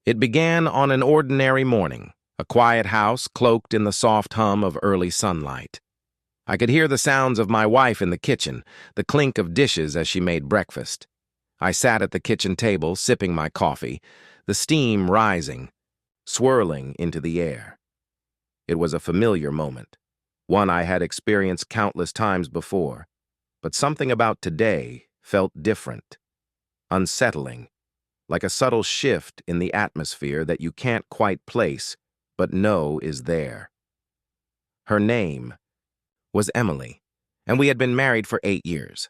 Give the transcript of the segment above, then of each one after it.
It began on an ordinary morning, a quiet house cloaked in the soft hum of early sunlight. I could hear the sounds of my wife in the kitchen, the clink of dishes as she made breakfast. I sat at the kitchen table, sipping my coffee, the steam rising, swirling into the air. It was a familiar moment, one I had experienced countless times before, but something about today felt different, unsettling, like a subtle shift in the atmosphere that you can't quite place, but know is there. Her name was Emily, and we had been married for 8 years.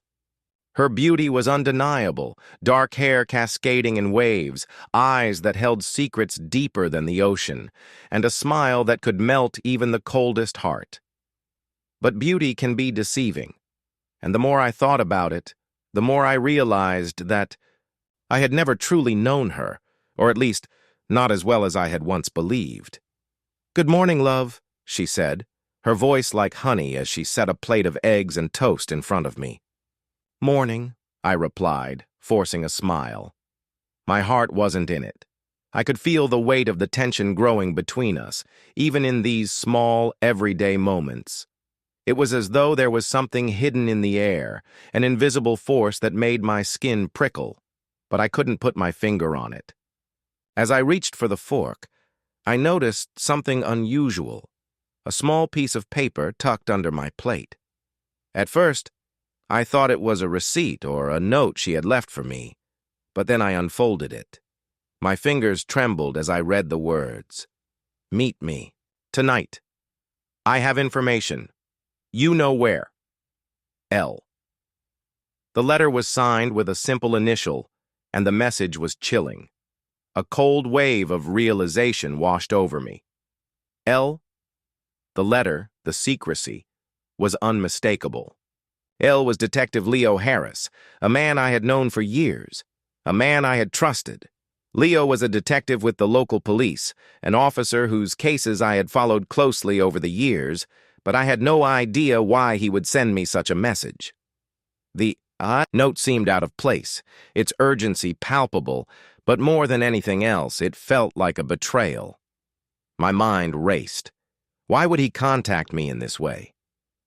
Her beauty was undeniable, dark hair cascading in waves, eyes that held secrets deeper than the ocean, and a smile that could melt even the coldest heart. But beauty can be deceiving, and the more I thought about it, the more I realized that I had never truly known her, or at least not as well as I had once believed. "Good morning, love," she said, her voice like honey as she set a plate of eggs and toast in front of me. "Morning," I replied, forcing a smile. My heart wasn't in it. I could feel the weight of the tension growing between us, even in these small, everyday moments. It was as though there was something hidden in the air, an invisible force that made my skin prickle, but I couldn't put my finger on it. As I reached for the fork, I noticed something unusual, a small piece of paper tucked under my plate. At first, I thought it was a receipt or a note she had left for me, but then I unfolded it. My fingers trembled as I read the words. "Meet me. Tonight. I have information. You know where. L." The letter was signed with a simple initial, and the message was chilling. A cold wave of realization washed over me. L. The letter, the secrecy, was unmistakable. L was Detective Leo Harris, a man I had known for years, a man I had trusted. Leo was a detective with the local police, an officer whose cases I had followed closely over the years, but I had no idea why he would send me such a message. The note seemed out of place, its urgency palpable, but more than anything else, it felt like a betrayal. My mind raced. Why would he contact me in this way?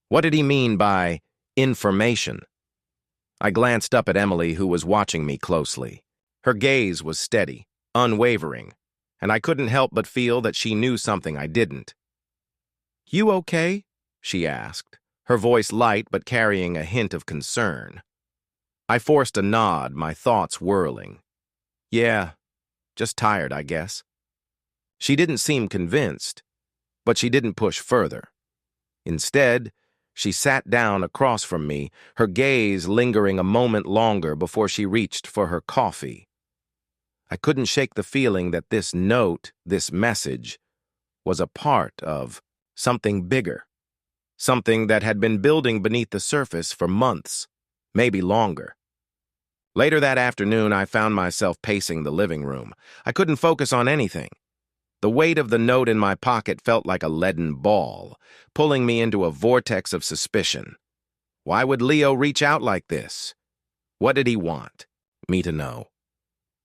What did he mean by information? I glanced up at Emily, who was watching me closely. Her gaze was steady, unwavering, and I couldn't help but feel that she knew something I didn't. "You okay?" she asked, her voice light but carrying a hint of concern. I forced a nod, my thoughts whirling. "Yeah, just tired, I guess." She didn't seem convinced, but she didn't push further. Instead, she sat down across from me, her gaze lingering a moment longer before she reached for her coffee. I couldn't shake the feeling that this note, this message, was a part of something bigger, something that had been building beneath the surface for months, maybe longer. Later that afternoon, I found myself pacing the living room. I couldn't focus on anything. The weight of the note in my pocket felt like a leaden ball, pulling me into a vortex of suspicion. Why would Leo reach out like this? What did he want me to know?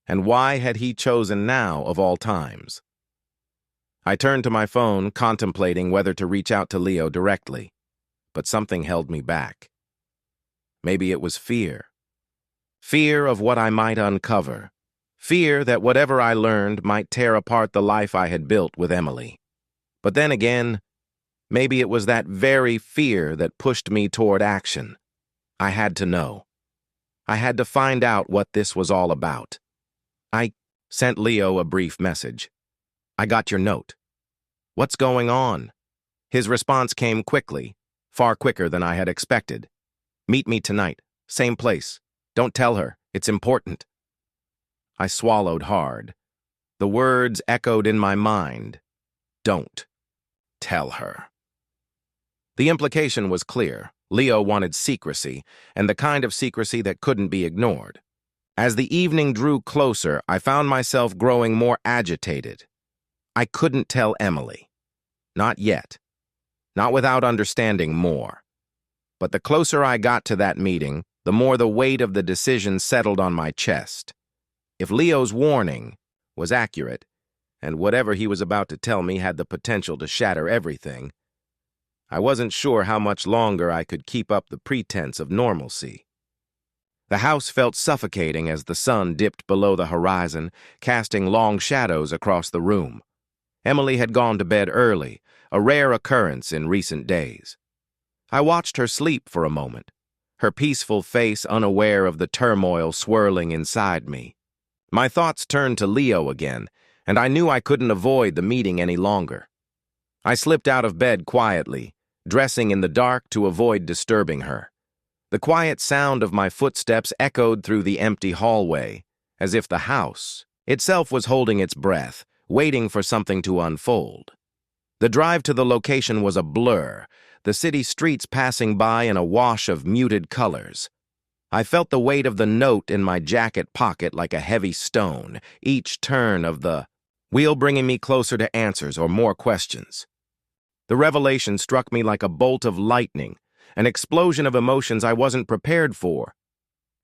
And why had he chosen now of all times? I turned to my phone, contemplating whether to reach out to Leo directly, but something held me back. Maybe it was fear. Fear of what I might uncover. Fear that whatever I learned might tear apart the life I had built with Emily. But then again, maybe it was that very fear that pushed me toward action. I had to know. I had to find out what this was all about. I sent Leo a brief message. "I got your note. What's going on?" His response came quickly, far quicker than I had expected. "Meet me tonight, same place. Don't tell her, it's important." I swallowed hard. The words echoed in my mind. Don't tell her. The implication was clear. Leo wanted secrecy, and the kind of secrecy that couldn't be ignored. As the evening drew closer, I found myself growing more agitated. I couldn't tell Emily. Not yet. Not without understanding more. But the closer I got to that meeting, the more the weight of the decision settled on my chest. If Leo's warning was accurate, and whatever he was about to tell me had the potential to shatter everything. I wasn't sure how much longer I could keep up the pretense of normalcy. The house felt suffocating as the sun dipped below the horizon, casting long shadows across the room. Emily had gone to bed early, a rare occurrence in recent days. I watched her sleep for a moment, her peaceful face unaware of the turmoil swirling inside me. My thoughts turned to Leo again, and I knew I couldn't avoid the meeting any longer. I slipped out of bed quietly, dressing in the dark to avoid disturbing her. The quiet sound of my footsteps echoed through the empty hallway, as if the house itself was holding its breath, waiting for something to unfold. The drive to the location was a blur, the city streets passing by in a wash of muted colors. I felt the weight of the note in my jacket pocket like a heavy stone, each turn of the wheel bringing me closer to answers or more questions. The revelation struck me like a bolt of lightning, an explosion of emotions I wasn't prepared for.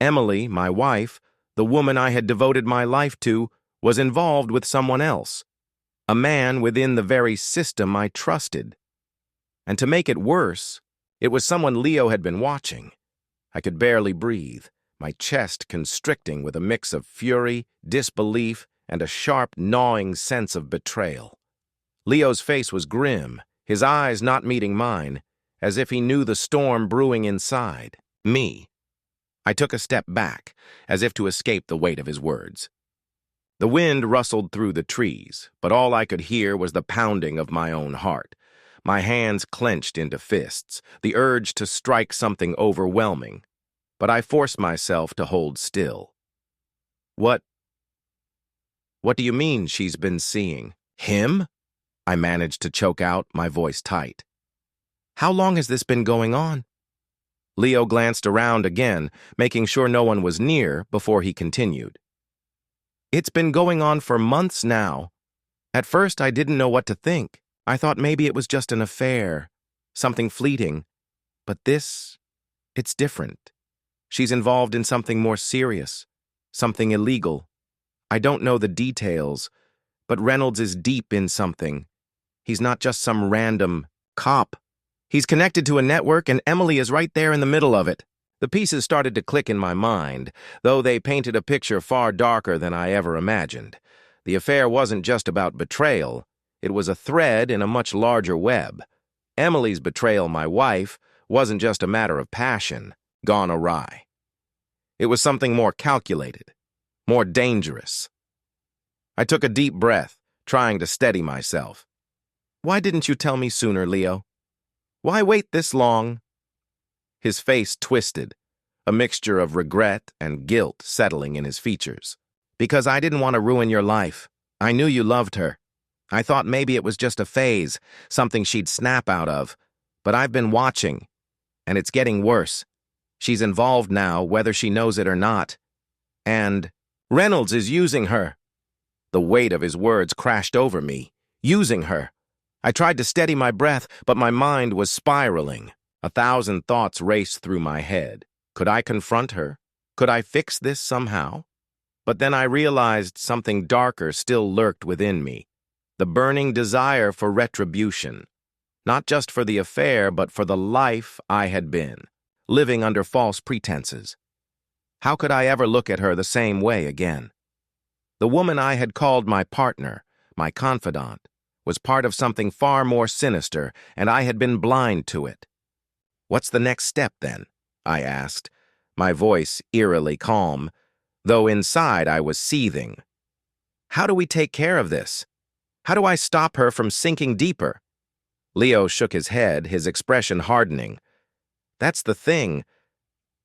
Emily, my wife, the woman I had devoted my life to, was involved with someone else, a man within the very system I trusted. And to make it worse, it was someone Leo had been watching. I could barely breathe, my chest constricting with a mix of fury, disbelief, and a sharp, gnawing sense of betrayal. Leo's face was grim, his eyes not meeting mine, as if he knew the storm brewing inside me. I took a step back, as if to escape the weight of his words. The wind rustled through the trees, but all I could hear was the pounding of my own heart. My hands clenched into fists, the urge to strike something overwhelming, but I forced myself to hold still. What do you mean she's been seeing? Him? I managed to choke out, my voice tight. How long has this been going on? Leo glanced around again, making sure no one was near before he continued. It's been going on for months now. At first, I didn't know what to think. I thought maybe it was just an affair, something fleeting. But it's different. She's involved in something more serious, something illegal. I don't know the details, but Reynolds is deep in something. He's not just some random cop. He's connected to a network, and Emily is right there in the middle of it. The pieces started to click in my mind, though they painted a picture far darker than I ever imagined. The affair wasn't just about betrayal. It was a thread in a much larger web. Emily's betrayal, my wife, wasn't just a matter of passion, gone awry. It was something more calculated, more dangerous. I took a deep breath, trying to steady myself. Why didn't you tell me sooner, Leo? Why wait this long? His face twisted, a mixture of regret and guilt settling in his features. Because I didn't want to ruin your life. I knew you loved her. I thought maybe it was just a phase, something she'd snap out of. But I've been watching, and it's getting worse. She's involved now, whether she knows it or not. And Reynolds is using her. The weight of his words crashed over me. Using her. I tried to steady my breath, but my mind was spiraling. 1,000 thoughts raced through my head. Could I confront her? Could I fix this somehow? But then I realized something darker still lurked within me. The burning desire for retribution. Not just for the affair, but for the life I had been, living under false pretenses. How could I ever look at her the same way again? The woman I had called my partner, my confidant, was part of something far more sinister, and I had been blind to it. What's the next step, then? I asked, my voice eerily calm, though inside I was seething. How do we take care of this? How do I stop her from sinking deeper? Leo shook his head, his expression hardening. That's the thing.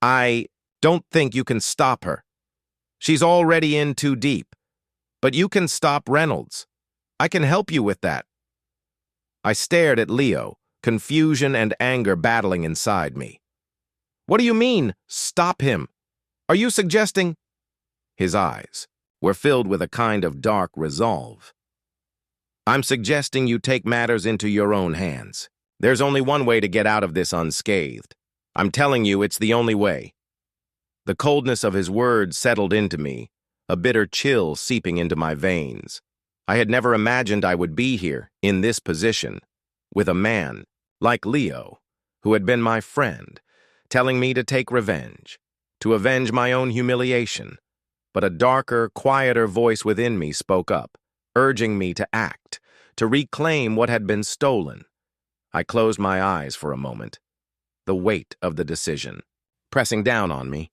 I don't think you can stop her. She's already in too deep. But you can stop Reynolds. I can help you with that. I stared at Leo, confusion and anger battling inside me. What do you mean, stop him? Are you suggesting? His eyes were filled with a kind of dark resolve. I'm suggesting you take matters into your own hands. There's only one way to get out of this unscathed. I'm telling you it's the only way. The coldness of his words settled into me, a bitter chill seeping into my veins. I had never imagined I would be here, in this position, with a man, like Leo, who had been my friend, telling me to take revenge, to avenge my own humiliation. But a darker, quieter voice within me spoke up, urging me to act, to reclaim what had been stolen. I closed my eyes for a moment, the weight of the decision pressing down on me.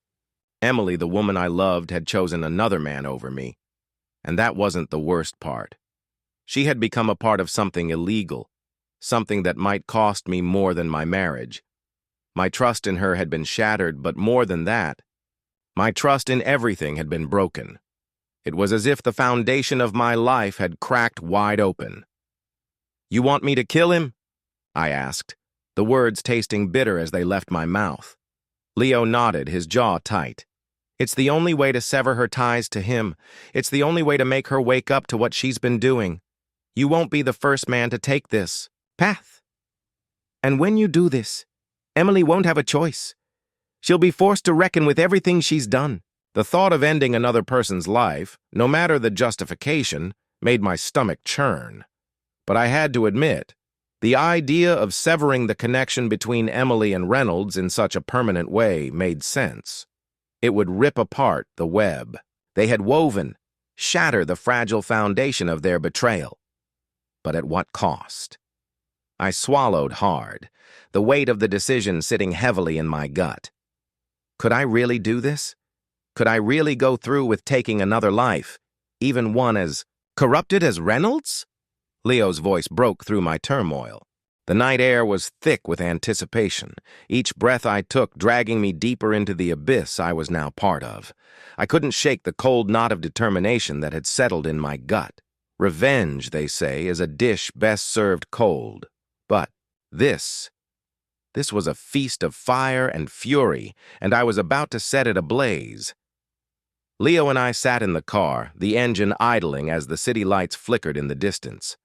Emily, the woman I loved, had chosen another man over me, and that wasn't the worst part. She had become a part of something illegal, something that might cost me more than my marriage. My trust in her had been shattered, but more than that, my trust in everything had been broken. It was as if the foundation of my life had cracked wide open. "You want me to kill him?" I asked, the words tasting bitter as they left my mouth. Leo nodded, his jaw tight. "It's the only way to sever her ties to him. It's the only way to make her wake up to what she's been doing. You won't be the first man to take this path. And when you do this, Emily won't have a choice. She'll be forced to reckon with everything she's done." The thought of ending another person's life, no matter the justification, made my stomach churn. But I had to admit, the idea of severing the connection between Emily and Reynolds in such a permanent way made sense. It would rip apart the web they had woven, shatter the fragile foundation of their betrayal. But at what cost? I swallowed hard, the weight of the decision sitting heavily in my gut. Could I really do this? Could I really go through with taking another life, even one as corrupted as Reynolds? Leo's voice broke through my turmoil. The night air was thick with anticipation, each breath I took dragging me deeper into the abyss I was now part of. I couldn't shake the cold knot of determination that had settled in my gut. Revenge, they say, is a dish best served cold. But this was a feast of fire and fury, and I was about to set it ablaze. Leo and I sat in the car, the engine idling as the city lights flickered in the distance.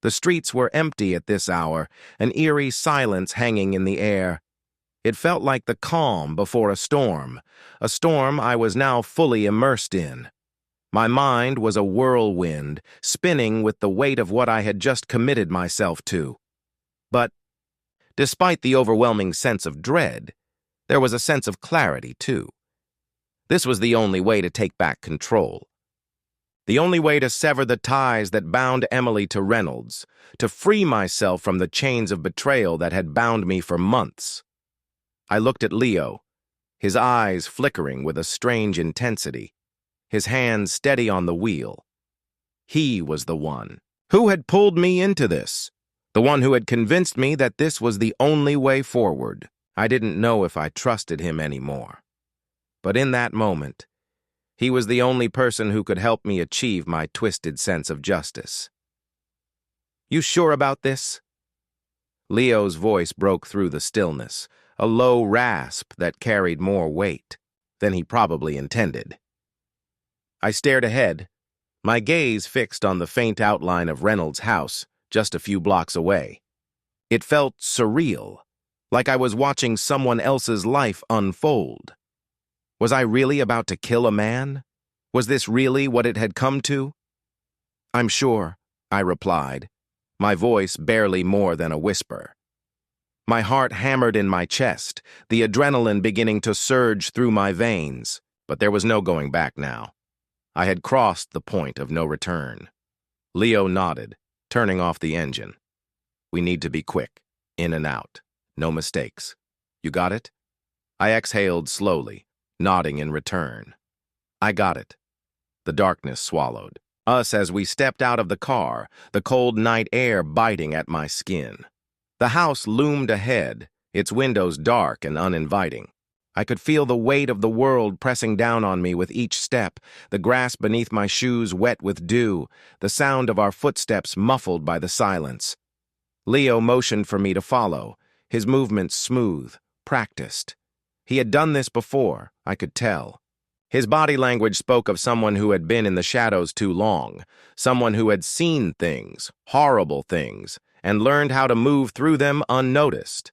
The streets were empty at this hour, an eerie silence hanging in the air. It felt like the calm before a storm I was now fully immersed in. My mind was a whirlwind, spinning with the weight of what I had just committed myself to. But despite the overwhelming sense of dread, there was a sense of clarity, too. This was the only way to take back control. The only way to sever the ties that bound Emily to Reynolds, to free myself from the chains of betrayal that had bound me for months. I looked at Leo, his eyes flickering with a strange intensity, his hands steady on the wheel. He was the one who had pulled me into this, the one who had convinced me that this was the only way forward. I didn't know if I trusted him anymore. But in that moment, he was the only person who could help me achieve my twisted sense of justice. "You sure about this?" Leo's voice broke through the stillness, a low rasp that carried more weight than he probably intended. I stared ahead, my gaze fixed on the faint outline of Reynolds' house just a few blocks away. It felt surreal, like I was watching someone else's life unfold. Was I really about to kill a man? Was this really what it had come to? "I'm sure," I replied, my voice barely more than a whisper. My heart hammered in my chest, the adrenaline beginning to surge through my veins, but there was no going back now. I had crossed the point of no return. Leo nodded, turning off the engine. "We need to be quick, in and out, no mistakes. You got it?" I exhaled slowly, nodding in return. I got it. The darkness swallowed us as we stepped out of the car, the cold night air biting at my skin. The house loomed ahead, its windows dark and uninviting. I could feel the weight of the world pressing down on me with each step, the grass beneath my shoes wet with dew, the sound of our footsteps muffled by the silence. Leo motioned for me to follow, his movements smooth, practiced. He had done this before, I could tell. His body language spoke of someone who had been in the shadows too long, someone who had seen things, horrible things, and learned how to move through them unnoticed.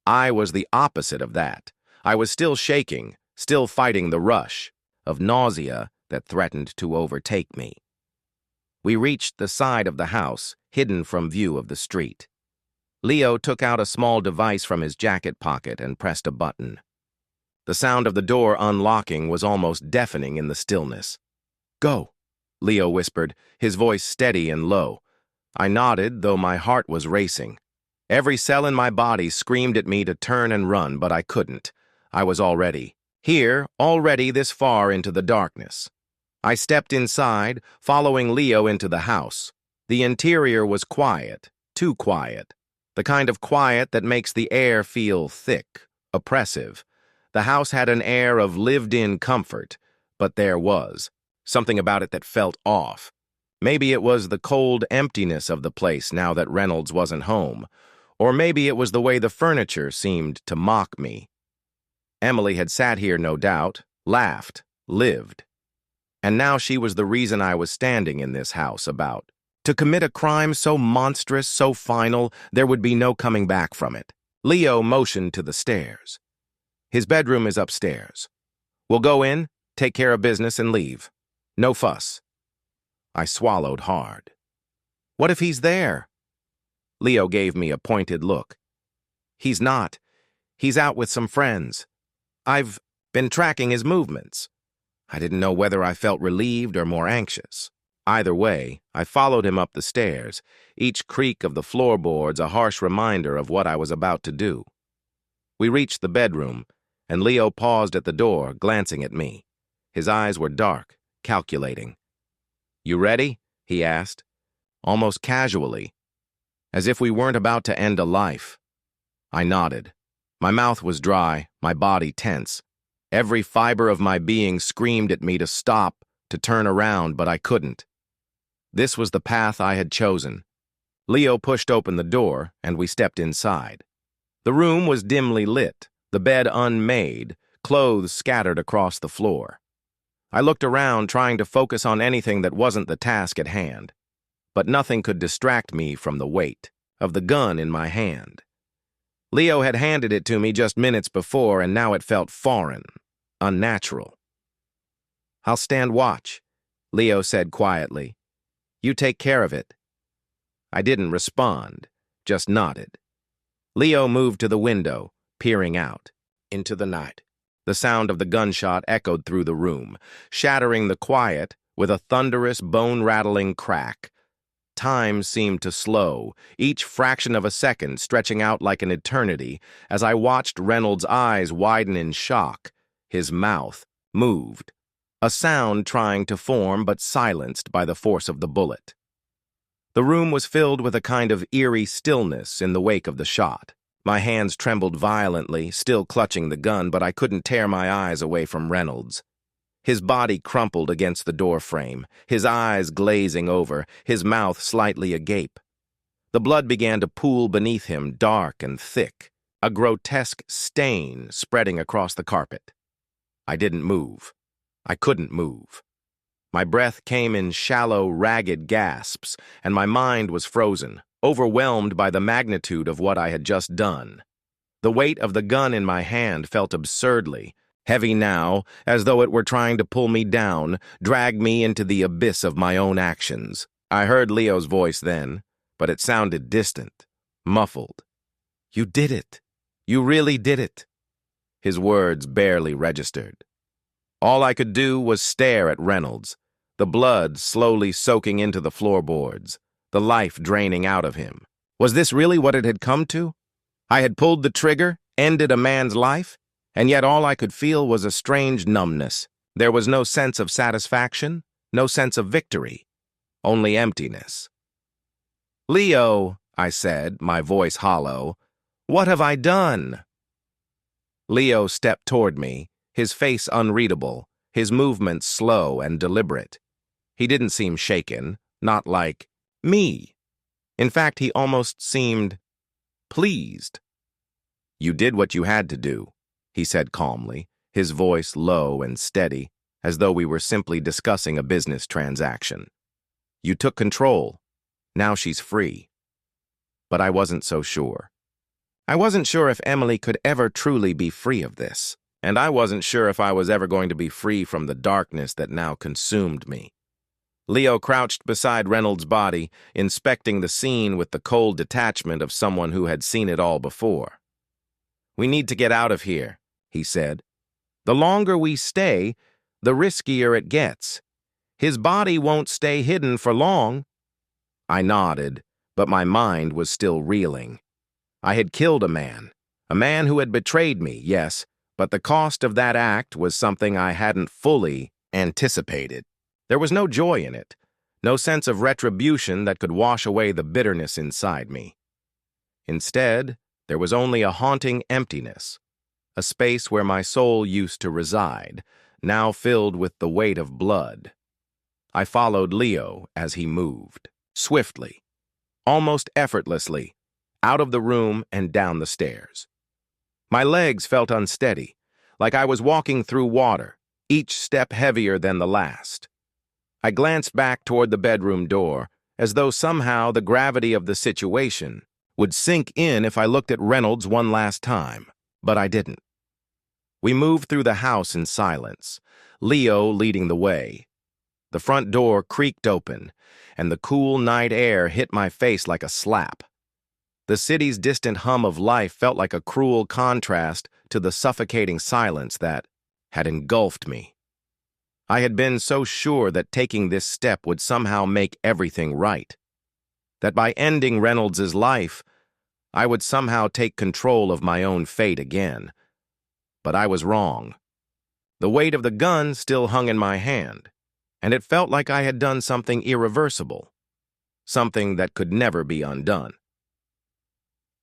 I was the opposite of that. I was still shaking, still fighting the rush of nausea that threatened to overtake me. We reached the side of the house, hidden from view of the street. Leo took out a small device from his jacket pocket and pressed a button. The sound of the door unlocking was almost deafening in the stillness. "Go," Leo whispered, his voice steady and low. I nodded, though my heart was racing. Every cell in my body screamed at me to turn and run, but I couldn't. I was already already this far into the darkness. I stepped inside, following Leo into the house. The interior was quiet, too quiet. The kind of quiet that makes the air feel thick, oppressive. The house had an air of lived-in comfort, but there was something about it that felt off. Maybe it was the cold emptiness of the place now that Reynolds wasn't home, or maybe it was the way the furniture seemed to mock me. Emily had sat here, no doubt, laughed, lived. And now she was the reason I was standing in this house about. To commit a crime so monstrous, so final, there would be no coming back from it. Leo motioned to the stairs. "His bedroom is upstairs. We'll go in, take care of business, and leave. No fuss." I swallowed hard. "What if he's there?" Leo gave me a pointed look. "He's not. He's out with some friends. I've been tracking his movements." I didn't know whether I felt relieved or more anxious. Either way, I followed him up the stairs, each creak of the floorboards a harsh reminder of what I was about to do. We reached the bedroom, and Leo paused at the door, glancing at me. His eyes were dark, calculating. "You ready?" he asked, almost casually, as if we weren't about to end a life. I nodded. My mouth was dry, my body tense. Every fiber of my being screamed at me to stop, to turn around, but I couldn't. This was the path I had chosen. Leo pushed open the door, and we stepped inside. The room was dimly lit, the bed unmade, clothes scattered across the floor. I looked around, trying to focus on anything that wasn't the task at hand. But nothing could distract me from the weight of the gun in my hand. Leo had handed it to me just minutes before, and now it felt foreign, unnatural. "I'll stand watch," Leo said quietly. "You take care of it." I didn't respond, just nodded. Leo moved to the window, peering out into the night. The sound of the gunshot echoed through the room, shattering the quiet with a thunderous, bone-rattling crack. Time seemed to slow, each fraction of a second stretching out like an eternity, as I watched Reynolds' eyes widen in shock. His mouth moved, a sound trying to form but silenced by the force of the bullet. The room was filled with a kind of eerie stillness in the wake of the shot. My hands trembled violently, still clutching the gun, but I couldn't tear my eyes away from Reynolds. His body crumpled against the doorframe, his eyes glazing over, his mouth slightly agape. The blood began to pool beneath him, dark and thick, a grotesque stain spreading across the carpet. I didn't move. I couldn't move. My breath came in shallow, ragged gasps, and my mind was frozen, overwhelmed by the magnitude of what I had just done. The weight of the gun in my hand felt absurdly heavy now, as though it were trying to pull me down, drag me into the abyss of my own actions. I heard Leo's voice then, but it sounded distant, muffled. "You did it. You really did it." His words barely registered. All I could do was stare at Reynolds, the blood slowly soaking into the floorboards, the life draining out of him. Was this really what it had come to? I had pulled the trigger, ended a man's life, and yet all I could feel was a strange numbness. There was no sense of satisfaction, no sense of victory, only emptiness. "Leo," I said, my voice hollow, "what have I done?" Leo stepped toward me, his face unreadable, his movements slow and deliberate. He didn't seem shaken, not like me. In fact, he almost seemed pleased. "You did what you had to do," he said calmly, his voice low and steady, as though we were simply discussing a business transaction. "You took control. Now she's free." But I wasn't so sure. I wasn't sure if Emily could ever truly be free of this, and I wasn't sure if I was ever going to be free from the darkness that now consumed me. Leo crouched beside Reynolds' body, inspecting the scene with the cold detachment of someone who had seen it all before. "We need to get out of here," he said. "The longer we stay, the riskier it gets. His body won't stay hidden for long." I nodded, but my mind was still reeling. I had killed a man who had betrayed me, yes, but the cost of that act was something I hadn't fully anticipated. There was no joy in it, no sense of retribution that could wash away the bitterness inside me. Instead, there was only a haunting emptiness, a space where my soul used to reside, now filled with the weight of blood. I followed Leo as he moved, swiftly, almost effortlessly, out of the room and down the stairs. My legs felt unsteady, like I was walking through water, each step heavier than the last. I glanced back toward the bedroom door, as though somehow the gravity of the situation would sink in if I looked at Reynolds one last time, but I didn't. We moved through the house in silence, Leo leading the way. The front door creaked open, and the cool night air hit my face like a slap. The city's distant hum of life felt like a cruel contrast to the suffocating silence that had engulfed me. I had been so sure that taking this step would somehow make everything right, that by ending Reynolds' life, I would somehow take control of my own fate again. But I was wrong. The weight of the gun still hung in my hand, and it felt like I had done something irreversible, something that could never be undone.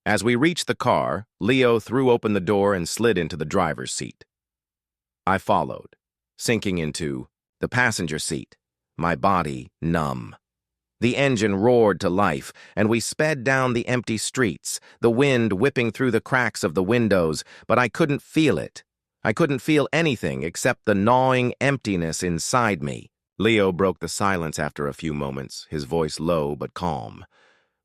As we reached the car, Leo threw open the door and slid into the driver's seat. I followed, sinking into the passenger seat, my body numb. The engine roared to life, and we sped down the empty streets, the wind whipping through the cracks of the windows, but I couldn't feel it. I couldn't feel anything except the gnawing emptiness inside me. Leo broke the silence after a few moments, his voice low but calm.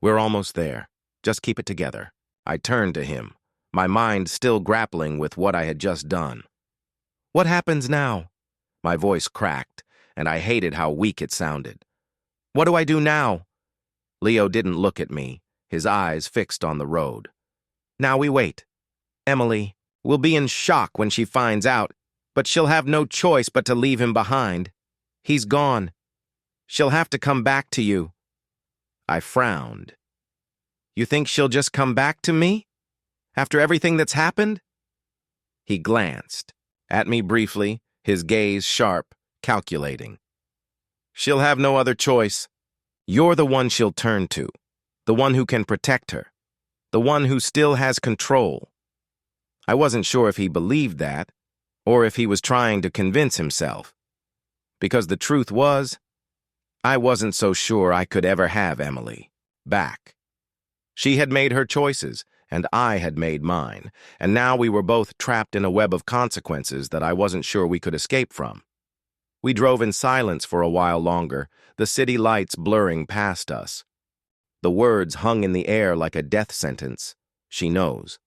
"We're almost there. Just keep it together." I turned to him, my mind still grappling with what I had just done. "What happens now?" My voice cracked, and I hated how weak it sounded. "What do I do now?" Leo didn't look at me, his eyes fixed on the road. "Now we wait. Emily will be in shock when she finds out, but she'll have no choice but to leave him behind. He's gone. She'll have to come back to you." I frowned. "You think she'll just come back to me? After everything that's happened?" He glanced at me briefly, his gaze sharp, calculating. "She'll have no other choice. You're the one she'll turn to, the one who can protect her, the one who still has control." I wasn't sure if he believed that, or if he was trying to convince himself. Because the truth was, I wasn't so sure I could ever have Emily back. She had made her choices, and I had made mine, and now we were both trapped in a web of consequences that I wasn't sure we could escape from. We drove in silence for a while longer, the city lights blurring past us. The words hung in the air like a death sentence. "She knows."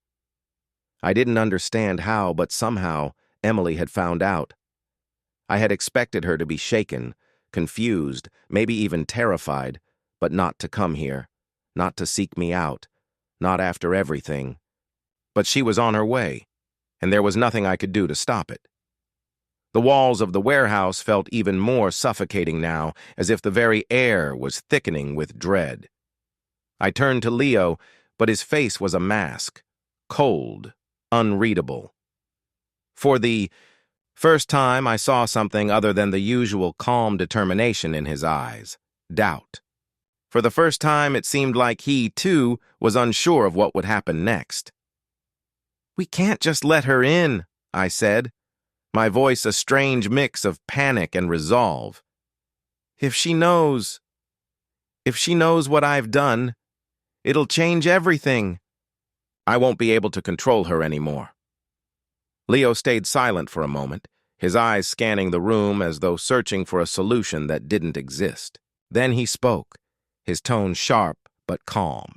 I didn't understand how, but somehow Emily had found out. I had expected her to be shaken, confused, maybe even terrified, but not to come here, not to seek me out, not after everything. But she was on her way, and there was nothing I could do to stop it. The walls of the warehouse felt even more suffocating now, as if the very air was thickening with dread. I turned to Leo, but his face was a mask, cold, unreadable. For the first time, I saw something other than the usual calm determination in his eyes, doubt. For the first time, it seemed like he, too, was unsure of what would happen next. "We can't just let her in," I said, my voice a strange mix of panic and resolve. If she knows what I've done, it'll change everything. I won't be able to control her anymore." Leo stayed silent for a moment, his eyes scanning the room as though searching for a solution that didn't exist. Then he spoke, his tone sharp but calm.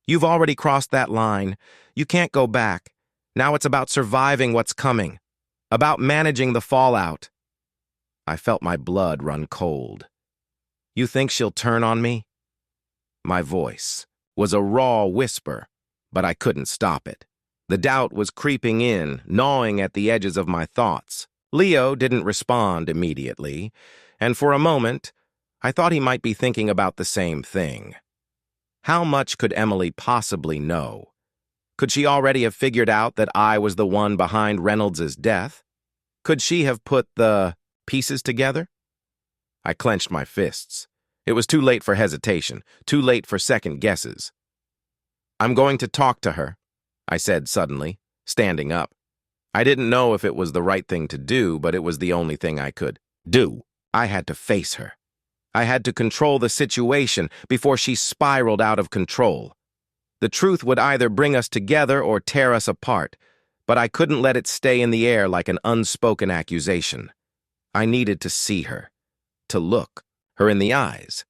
"You've already crossed that line. You can't go back. Now it's about surviving what's coming, about managing the fallout." I felt my blood run cold. You think she'll turn on me? My voice was a raw whisper, but I couldn't stop it. The doubt was creeping in, gnawing at the edges of my thoughts. Leo didn't respond immediately, and for a moment, I thought he might be thinking about the same thing. How much could Emily possibly know? Could she already have figured out that I was the one behind Reynolds's death? Could she have put the pieces together? I clenched my fists. It was too late for hesitation, too late for second guesses. I'm going to talk to her, I said suddenly, standing up. I didn't know if it was the right thing to do, but it was the only thing I could do. I had to face her. I had to control the situation before she spiraled out of control. The truth would either bring us together or tear us apart, but I couldn't let it stay in the air like an unspoken accusation. I needed to see her, to look her in the eyes.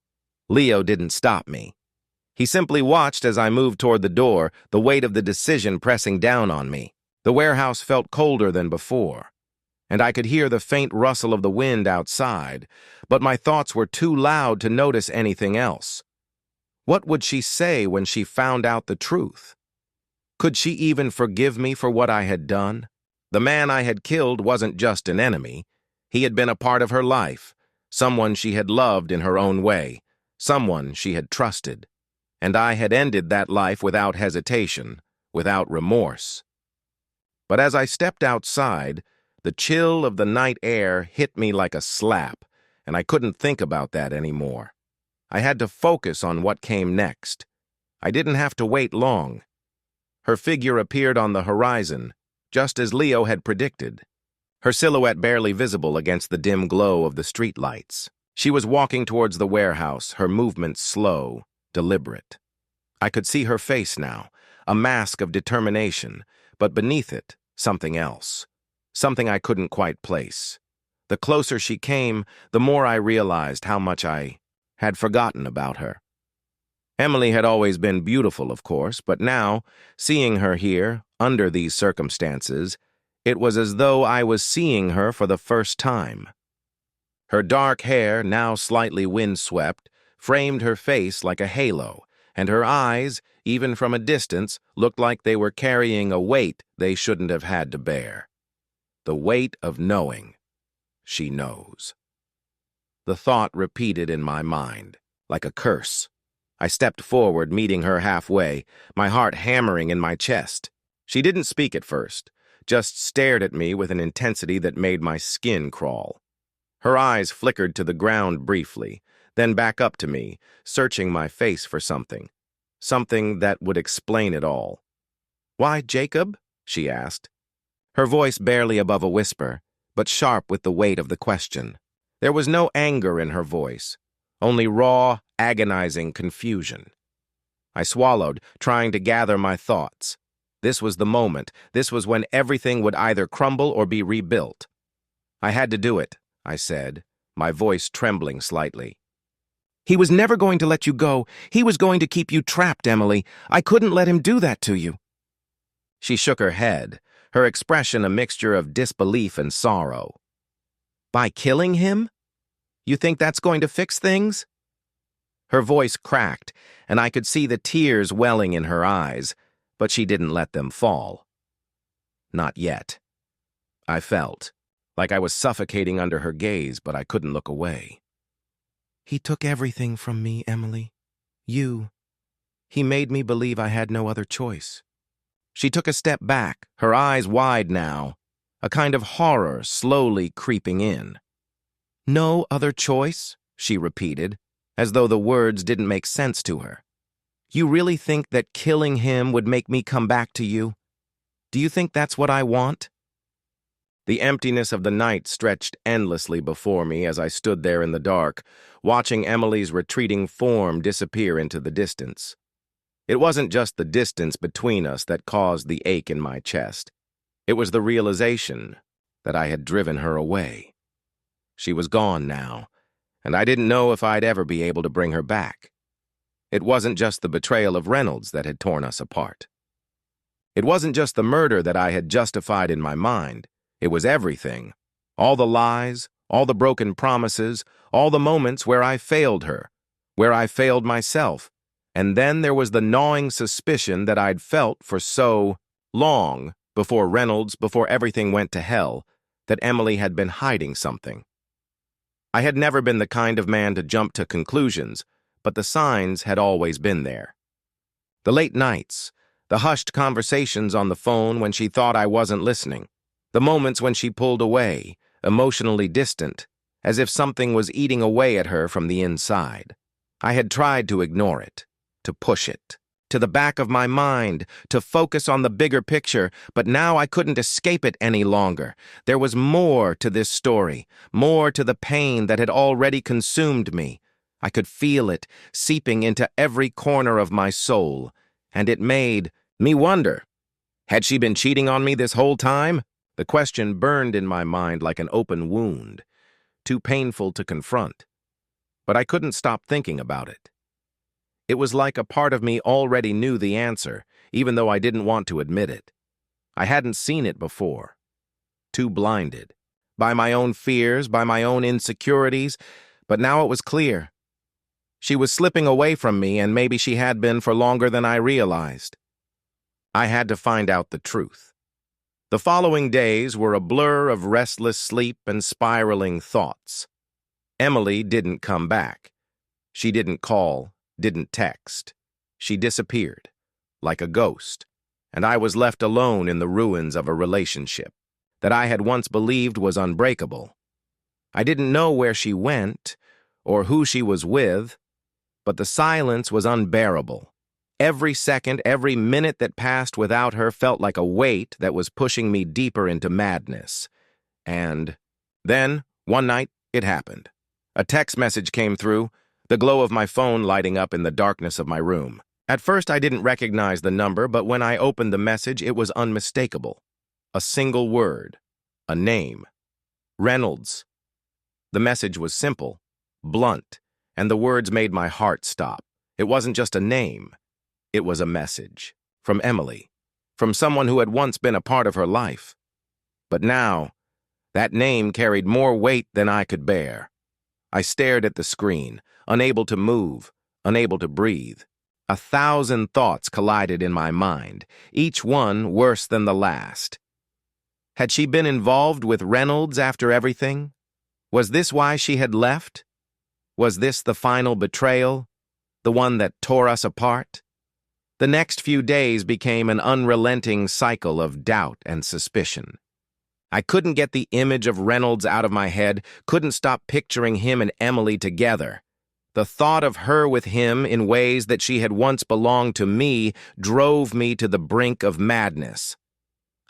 Leo didn't stop me. He simply watched as I moved toward the door, the weight of the decision pressing down on me. The warehouse felt colder than before, and I could hear the faint rustle of the wind outside, but my thoughts were too loud to notice anything else. What would she say when she found out the truth? Could she even forgive me for what I had done? The man I had killed wasn't just an enemy. He had been a part of her life, someone she had loved in her own way, someone she had trusted. And I had ended that life without hesitation, without remorse. But as I stepped outside, the chill of the night air hit me like a slap, and I couldn't think about that anymore. I had to focus on what came next. I didn't have to wait long. Her figure appeared on the horizon, just as Leo had predicted, her silhouette barely visible against the dim glow of the streetlights. She was walking towards the warehouse, her movements slow, deliberate. I could see her face now, a mask of determination, but beneath it, something else, something I couldn't quite place. The closer she came, the more I realized how much I had forgotten about her. Emily had always been beautiful, of course, but now, seeing her here, under these circumstances, it was as though I was seeing her for the first time. Her dark hair, now slightly windswept, framed her face like a halo, and her eyes, even from a distance, looked like they were carrying a weight they shouldn't have had to bear. The weight of knowing. She knows. The thought repeated in my mind, like a curse. I stepped forward, meeting her halfway, my heart hammering in my chest. She didn't speak at first, just stared at me with an intensity that made my skin crawl. Her eyes flickered to the ground briefly, then back up to me, searching my face for something that would explain it all. "Why, Jacob?" she asked. Her voice barely above a whisper, but sharp with the weight of the question. There was no anger in her voice, only raw, agonizing confusion. I swallowed, trying to gather my thoughts. This was the moment. This was when everything would either crumble or be rebuilt. I had to do it, I said, my voice trembling slightly. "He was never going to let you go. He was going to keep you trapped, Emily. I couldn't let him do that to you." She shook her head, her expression a mixture of disbelief and sorrow. "By killing him? You think that's going to fix things?" Her voice cracked, and I could see the tears welling in her eyes, but she didn't let them fall. Not yet. I felt like I was suffocating under her gaze, but I couldn't look away. "He took everything from me, Emily. You. He made me believe I had no other choice." She took a step back, her eyes wide now, a kind of horror slowly creeping in. "No other choice?" she repeated, as though the words didn't make sense to her. "You really think that killing him would make me come back to you? Do you think that's what I want?" The emptiness of the night stretched endlessly before me as I stood there in the dark, watching Emily's retreating form disappear into the distance. It wasn't just the distance between us that caused the ache in my chest. It was the realization that I had driven her away. She was gone now, and I didn't know if I'd ever be able to bring her back. It wasn't just the betrayal of Reynolds that had torn us apart. It wasn't just the murder that I had justified in my mind. It was everything. All the lies, all the broken promises, all the moments where I failed her, where I failed myself. And then there was the gnawing suspicion that I'd felt for so long before Reynolds, before everything went to hell, that Emily had been hiding something. I had never been the kind of man to jump to conclusions, but the signs had always been there. The late nights, the hushed conversations on the phone when she thought I wasn't listening, the moments when she pulled away, emotionally distant, as if something was eating away at her from the inside. I had tried to ignore it, to push it to the back of my mind, to focus on the bigger picture, but now I couldn't escape it any longer. There was more to this story, more to the pain that had already consumed me. I could feel it seeping into every corner of my soul, and it made me wonder, had she been cheating on me this whole time? The question burned in my mind like an open wound, too painful to confront. But I couldn't stop thinking about it. It was like a part of me already knew the answer, even though I didn't want to admit it. I hadn't seen it before. Too blinded. By my own fears, by my own insecurities, but now it was clear. She was slipping away from me, and maybe she had been for longer than I realized. I had to find out the truth. The following days were a blur of restless sleep and spiraling thoughts. Emily didn't come back. She didn't call, didn't text. She disappeared, like a ghost, and I was left alone in the ruins of a relationship that I had once believed was unbreakable. I didn't know where she went or who she was with, but the silence was unbearable. Every second, every minute that passed without her felt like a weight that was pushing me deeper into madness. And then, one night, it happened. A text message came through, the glow of my phone lighting up in the darkness of my room. At first, I didn't recognize the number, but when I opened the message, it was unmistakable. A single word. A name. Reynolds. The message was simple, blunt, and the words made my heart stop. It wasn't just a name. It was a message. From Emily. From someone who had once been a part of her life. But now, that name carried more weight than I could bear. I stared at the screen, unable to move, unable to breathe. 1,000 thoughts collided in my mind, each one worse than the last. Had she been involved with Reynolds after everything? Was this why she had left? Was this the final betrayal? The one that tore us apart? The next few days became an unrelenting cycle of doubt and suspicion. I couldn't get the image of Reynolds out of my head, couldn't stop picturing him and Emily together. The thought of her with him in ways that she had once belonged to me drove me to the brink of madness.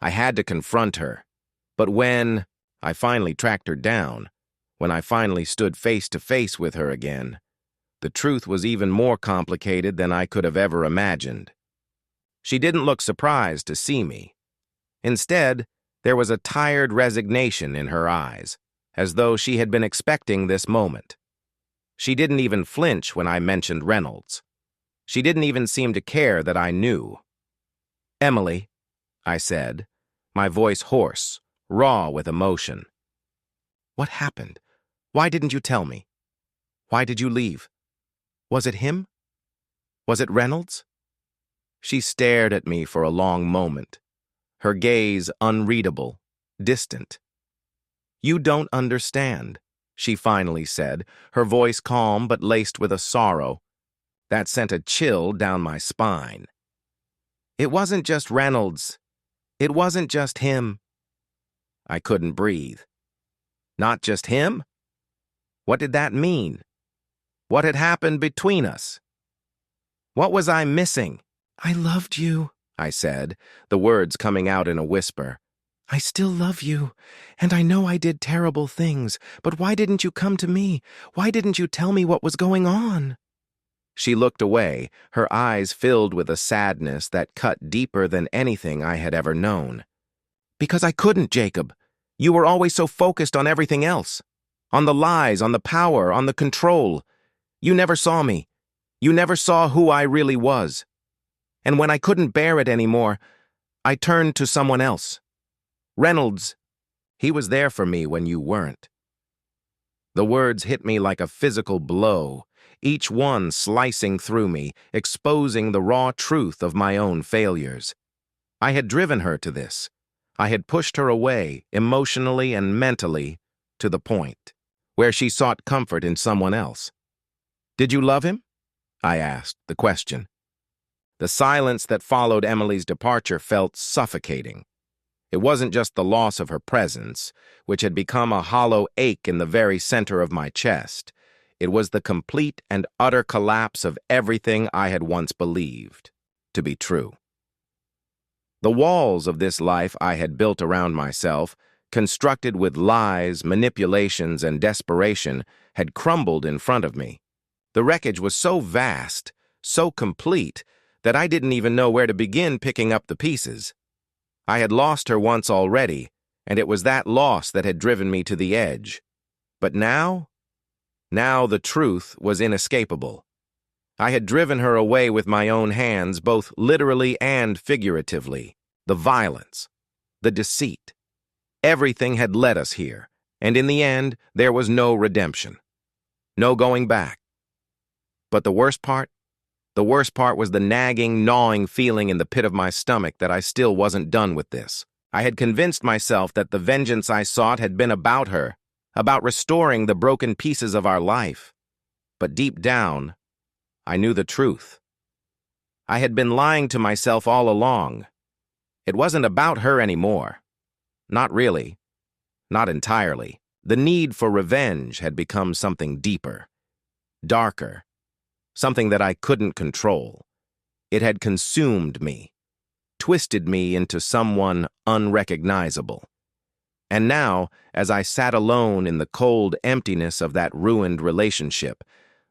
I had to confront her. But when I finally tracked her down, when I finally stood face to face with her again, the truth was even more complicated than I could have ever imagined. She didn't look surprised to see me. Instead, there was a tired resignation in her eyes, as though she had been expecting this moment. She didn't even flinch when I mentioned Reynolds. She didn't even seem to care that I knew. "Emily," I said, my voice hoarse, raw with emotion. "What happened? Why didn't you tell me? Why did you leave? Was it him? Was it Reynolds?" She stared at me for a long moment, her gaze unreadable, distant. "You don't understand," she finally said, her voice calm but laced with a sorrow that sent a chill down my spine. "It wasn't just Reynolds. It wasn't just him." I couldn't breathe. Not just him? What did that mean? What had happened between us? What was I missing? "I loved you," I said, the words coming out in a whisper. "I still love you, and I know I did terrible things, but why didn't you come to me? Why didn't you tell me what was going on?" She looked away, her eyes filled with a sadness that cut deeper than anything I had ever known. "Because I couldn't, Jacob. You were always so focused on everything else. On the lies, on the power, on the control. You never saw me. You never saw who I really was. And when I couldn't bear it anymore, I turned to someone else. Reynolds, he was there for me when you weren't." The words hit me like a physical blow, each one slicing through me, exposing the raw truth of my own failures. I had driven her to this. I had pushed her away, emotionally and mentally, to the point where she sought comfort in someone else. "Did you love him?" I asked, the question. The silence that followed Emily's departure felt suffocating. It wasn't just the loss of her presence, which had become a hollow ache in the very center of my chest. It was the complete and utter collapse of everything I had once believed to be true. The walls of this life I had built around myself, constructed with lies, manipulations, and desperation, had crumbled in front of me. The wreckage was so vast, so complete, that I didn't even know where to begin picking up the pieces. I had lost her once already, and it was that loss that had driven me to the edge. But now the truth was inescapable. I had driven her away with my own hands, both literally and figuratively. The violence, the deceit, everything had led us here, and in the end, there was no redemption. No going back. But the worst part was the nagging, gnawing feeling in the pit of my stomach that I still wasn't done with this. I had convinced myself that the vengeance I sought had been about her, about restoring the broken pieces of our life. But deep down, I knew the truth. I had been lying to myself all along. It wasn't about her anymore. Not really. Not entirely. The need for revenge had become something deeper, darker, something that I couldn't control. It had consumed me, twisted me into someone unrecognizable. And now, as I sat alone in the cold emptiness of that ruined relationship,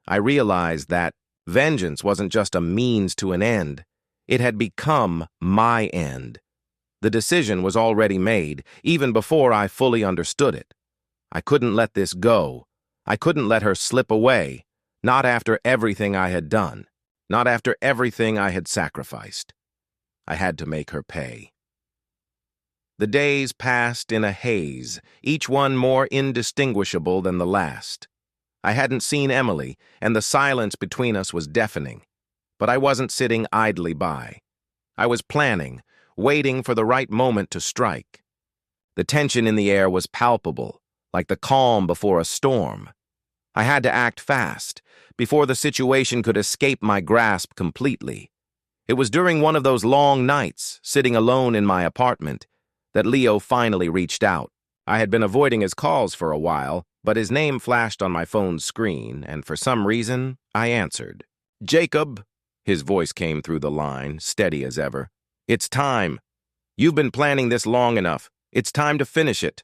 I realized that vengeance wasn't just a means to an end. It had become my end. The decision was already made, even before I fully understood it. I couldn't let this go. I couldn't let her slip away. Not after everything I had done. Not after everything I had sacrificed. I had to make her pay. The days passed in a haze, each one more indistinguishable than the last. I hadn't seen Emily, and the silence between us was deafening. But I wasn't sitting idly by. I was planning, waiting for the right moment to strike. The tension in the air was palpable, like the calm before a storm. I had to act fast, before the situation could escape my grasp completely. It was during one of those long nights, sitting alone in my apartment, that Leo finally reached out. I had been avoiding his calls for a while, but his name flashed on my phone's screen, and for some reason, I answered. "Jacob," his voice came through the line, steady as ever. "It's time. You've been planning this long enough. It's time to finish it."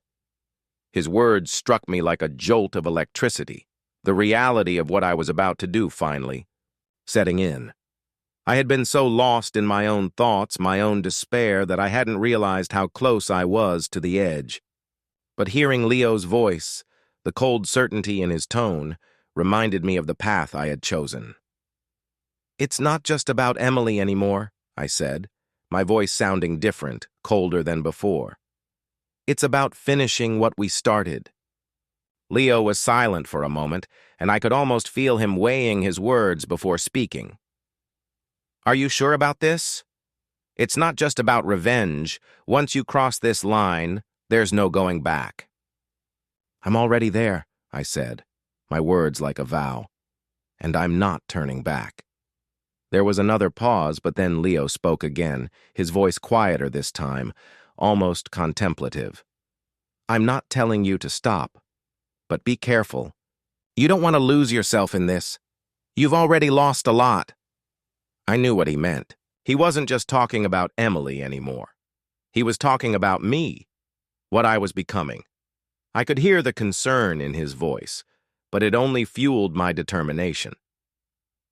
His words struck me like a jolt of electricity, the reality of what I was about to do finally setting in. I had been so lost in my own thoughts, my own despair, that I hadn't realized how close I was to the edge. But hearing Leo's voice, the cold certainty in his tone, reminded me of the path I had chosen. "It's not just about Emily anymore," I said, my voice sounding different, colder than before. "It's about finishing what we started." Leo was silent for a moment, and I could almost feel him weighing his words before speaking. "Are you sure about this? It's not just about revenge. Once you cross this line, there's no going back." "I'm already there," I said, my words like a vow. "And I'm not turning back." There was another pause, but then Leo spoke again, his voice quieter this time, almost contemplative. "I'm not telling you to stop, but be careful. You don't want to lose yourself in this. You've already lost a lot." I knew what he meant. He wasn't just talking about Emily anymore. He was talking about me, what I was becoming. I could hear the concern in his voice, but it only fueled my determination.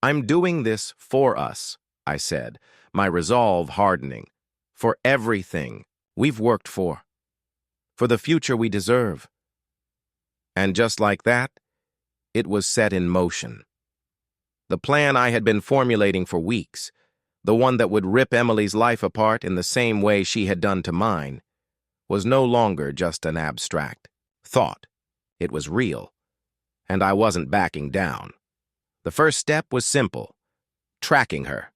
"I'm doing this for us," I said, my resolve hardening. "For everything we've worked for. For the future we deserve." And just like that, it was set in motion. The plan I had been formulating for weeks, the one that would rip Emily's life apart in the same way she had done to mine, was no longer just an abstract thought. It was real. and I wasn't backing down. The first step was simple: tracking her.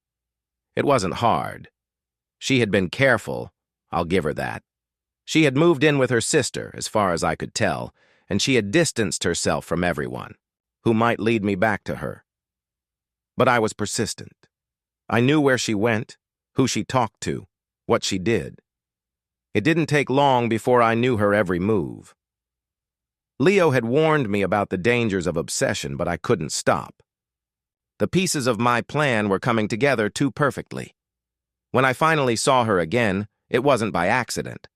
It wasn't hard. She had been careful, I'll give her that. She had moved in with her sister, as far as I could tell, and she had distanced herself from everyone who might lead me back to her. But I was persistent. I knew where she went, who she talked to, what she did. It didn't take long before I knew her every move. Leo had warned me about the dangers of obsession, but I couldn't stop. The pieces of my plan were coming together too perfectly. When I finally saw her again, it wasn't by accident.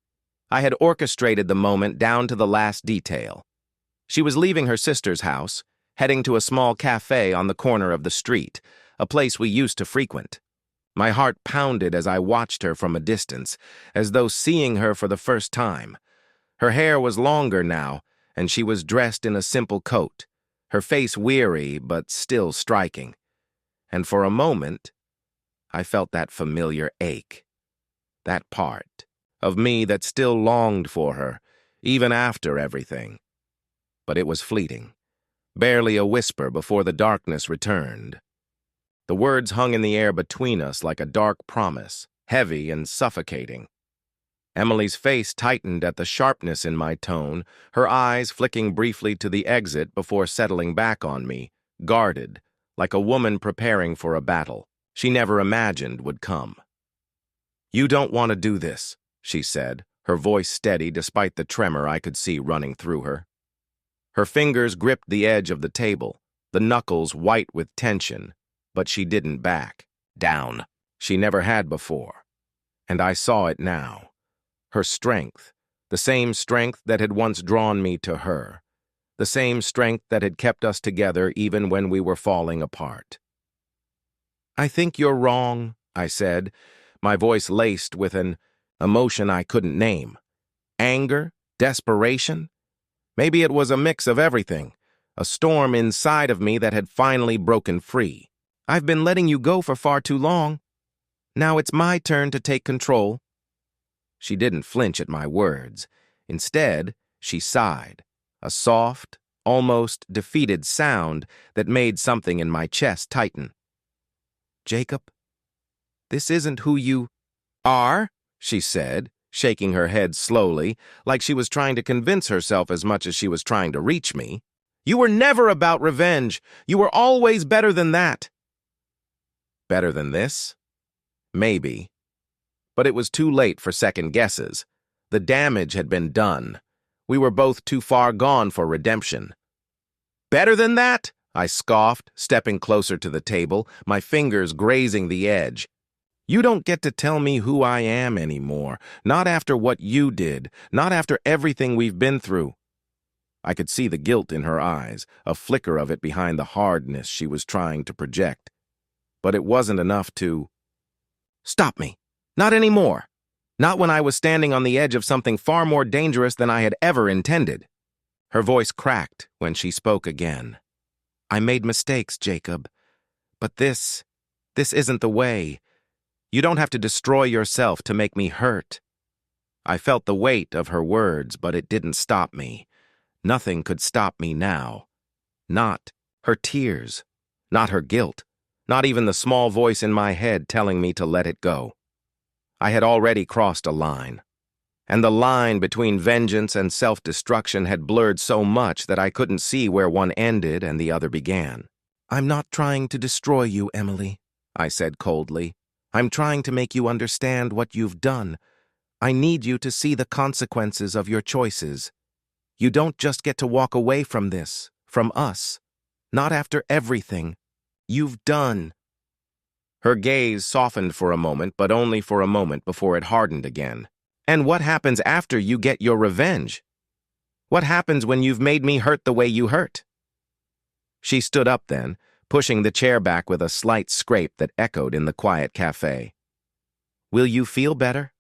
I had orchestrated the moment down to the last detail. She was leaving her sister's house, heading to a small cafe on the corner of the street, a place we used to frequent. My heart pounded as I watched her from a distance, as though seeing her for the first time. Her hair was longer now, and she was dressed in a simple coat, her face weary but still striking. And for a moment, I felt that familiar ache, that part of me that still longed for her, even after everything. But it was fleeting, barely a whisper before the darkness returned. The words hung in the air between us like a dark promise, heavy and suffocating. Emily's face tightened at the sharpness in my tone, her eyes flicking briefly to the exit before settling back on me, guarded, like a woman preparing for a battle she never imagined would come. "You don't want to do this," she said, her voice steady despite the tremor I could see running through her. Her fingers gripped the edge of the table, the knuckles white with tension, but she didn't back down. She never had before, and I saw it now. Her strength, the same strength that had once drawn me to her, the same strength that had kept us together even when we were falling apart. "I think you're wrong," I said, my voice laced with an emotion I couldn't name. Anger? Desperation? Maybe it was a mix of everything, a storm inside of me that had finally broken free. "I've been letting you go for far too long. Now it's my turn to take control." She didn't flinch at my words. Instead, she sighed, a soft, almost defeated sound that made something in my chest tighten. "Jacob, this isn't who you are," she said, shaking her head slowly, like she was trying to convince herself as much as she was trying to reach me. "You were never about revenge. You were always better than that." Better than this? Maybe. But it was too late for second guesses. The damage had been done. We were both too far gone for redemption. "Better than that?" I scoffed, stepping closer to the table, my fingers grazing the edge. "You don't get to tell me who I am anymore, not after what you did, not after everything we've been through." I could see the guilt in her eyes, a flicker of it behind the hardness she was trying to project. But it wasn't enough to stop me. Not anymore. Not when I was standing on the edge of something far more dangerous than I had ever intended. Her voice cracked when she spoke again. "I made mistakes, Jacob. But this isn't the way. You don't have to destroy yourself to make me hurt." I felt the weight of her words, but it didn't stop me. Nothing could stop me now. Not her tears, not her guilt, not even the small voice in my head telling me to let it go. I had already crossed a line, and the line between vengeance and self-destruction had blurred so much that I couldn't see where one ended and the other began. "I'm not trying to destroy you, Emily," I said coldly. "I'm trying to make you understand what you've done. I need you to see the consequences of your choices. You don't just get to walk away from this, from us. Not after everything you've done." Her gaze softened for a moment, but only for a moment before it hardened again. "And what happens after you get your revenge? What happens when you've made me hurt the way you hurt?" She stood up then, pushing the chair back with a slight scrape that echoed in the quiet cafe. "Will you feel better?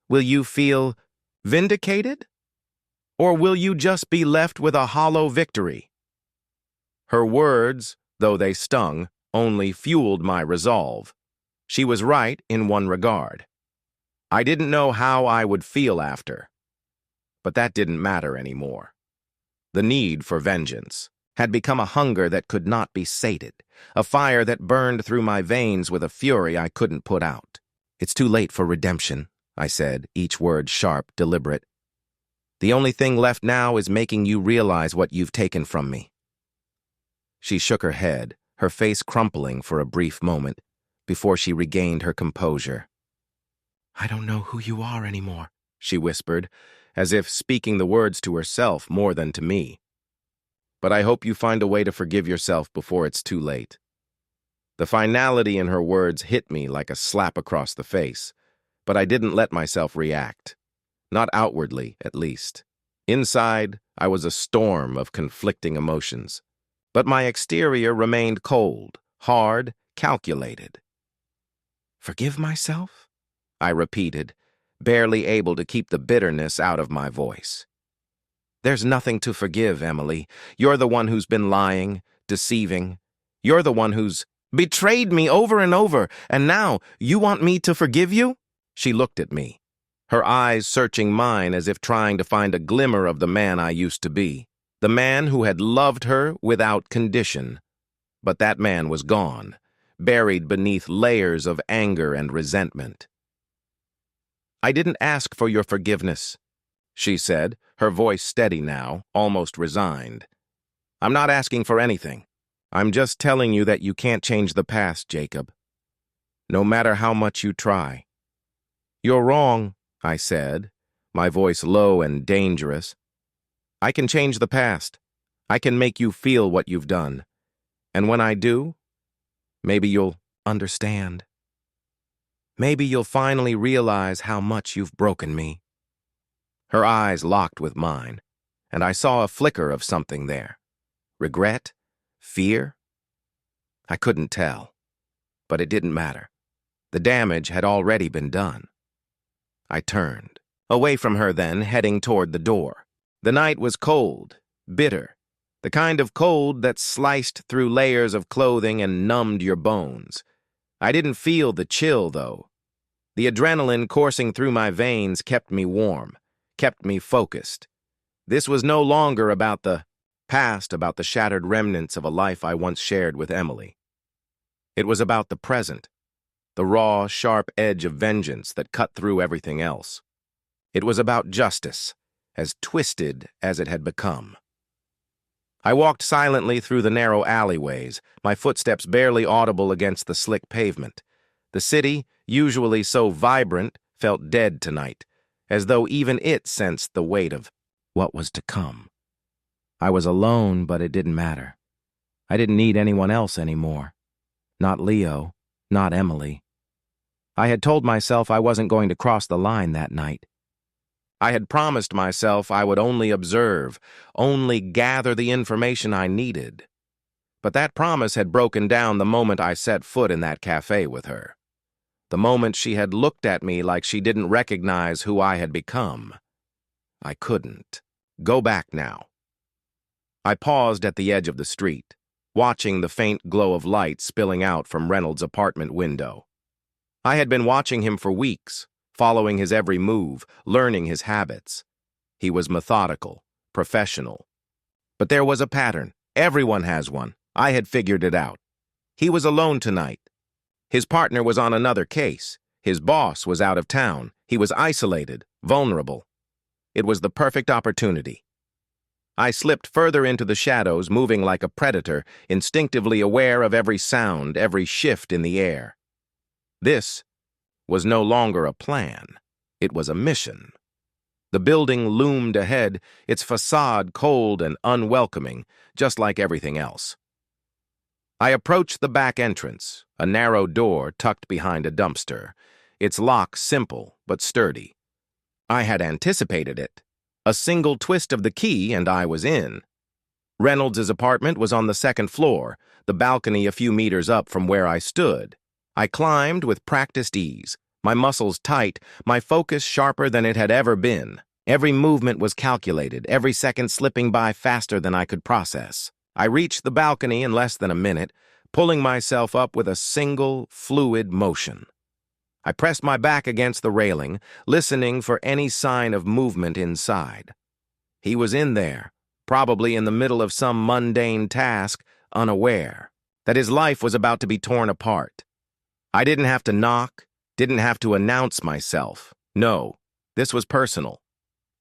Will you feel vindicated? Or will you just be left with a hollow victory?" Her words, though they stung, only fueled my resolve. She was right in one regard. I didn't know how I would feel after, but that didn't matter anymore. The need for vengeance had become a hunger that could not be sated, a fire that burned through my veins with a fury I couldn't put out. "It's too late for redemption," I said, each word sharp, deliberate. "The only thing left now is making you realize what you've taken from me." She shook her head, her face crumpling for a brief moment, before she regained her composure. "I don't know who you are anymore," she whispered, as if speaking the words to herself more than to me. "But I hope you find a way to forgive yourself before it's too late." The finality in her words hit me like a slap across the face, but I didn't let myself react. Not outwardly, at least. Inside, I was a storm of conflicting emotions. But my exterior remained cold, hard, calculated. "Forgive myself?" I repeated, barely able to keep the bitterness out of my voice. "There's nothing to forgive, Emily. You're the one who's been lying, deceiving. You're the one who's betrayed me over and over, and now you want me to forgive you?" She looked at me, her eyes searching mine as if trying to find a glimmer of the man I used to be, the man who had loved her without condition. But that man was gone, buried beneath layers of anger and resentment. "I didn't ask for your forgiveness," she said, her voice steady now, almost resigned. "I'm not asking for anything. I'm just telling you that you can't change the past, Jacob. No matter how much you try." "You're wrong," I said, my voice low and dangerous. "I can change the past. I can make you feel what you've done. And when I do, maybe you'll understand. Maybe you'll finally realize how much you've broken me." Her eyes locked with mine, and I saw a flicker of something there. Regret? Fear? I couldn't tell, but it didn't matter. The damage had already been done. I turned, away from her then, heading toward the door. The night was cold, bitter, the kind of cold that sliced through layers of clothing and numbed your bones. I didn't feel the chill, though. The adrenaline coursing through my veins kept me warm, kept me focused. This was no longer about the past, about the shattered remnants of a life I once shared with Emily. It was about the present, the raw, sharp edge of vengeance that cut through everything else. It was about justice, as twisted as it had become. I walked silently through the narrow alleyways, my footsteps barely audible against the slick pavement. The city, usually so vibrant, felt dead tonight, as though even it sensed the weight of what was to come. I was alone, but it didn't matter. I didn't need anyone else anymore. Not Leo, not Emily. I had told myself I wasn't going to cross the line that night. I had promised myself I would only observe, only gather the information I needed. But that promise had broken down the moment I set foot in that cafe with her. The moment she had looked at me like she didn't recognize who I had become. I couldn't go back now. I paused at the edge of the street, watching the faint glow of light spilling out from Reynolds' apartment window. I had been watching him for weeks, following his every move, learning his habits. He was methodical, professional. But there was a pattern. Everyone has one. I had figured it out. He was alone tonight. His partner was on another case. His boss was out of town. He was isolated, vulnerable. It was the perfect opportunity. I slipped further into the shadows, moving like a predator, instinctively aware of every sound, every shift in the air. This was no longer a plan. It was a mission. The building loomed ahead, its facade cold and unwelcoming, just like everything else. I approached the back entrance, a narrow door tucked behind a dumpster, its lock simple but sturdy. I had anticipated it. A single twist of the key and I was in. Reynolds' apartment was on the second floor, the balcony a few meters up from where I stood. I climbed with practiced ease, my muscles tight, my focus sharper than it had ever been. Every movement was calculated, every second slipping by faster than I could process. I reached the balcony in less than a minute, pulling myself up with a single, fluid motion. I pressed my back against the railing, listening for any sign of movement inside. He was in there, probably in the middle of some mundane task, unaware that his life was about to be torn apart. I didn't have to knock, didn't have to announce myself. No, this was personal.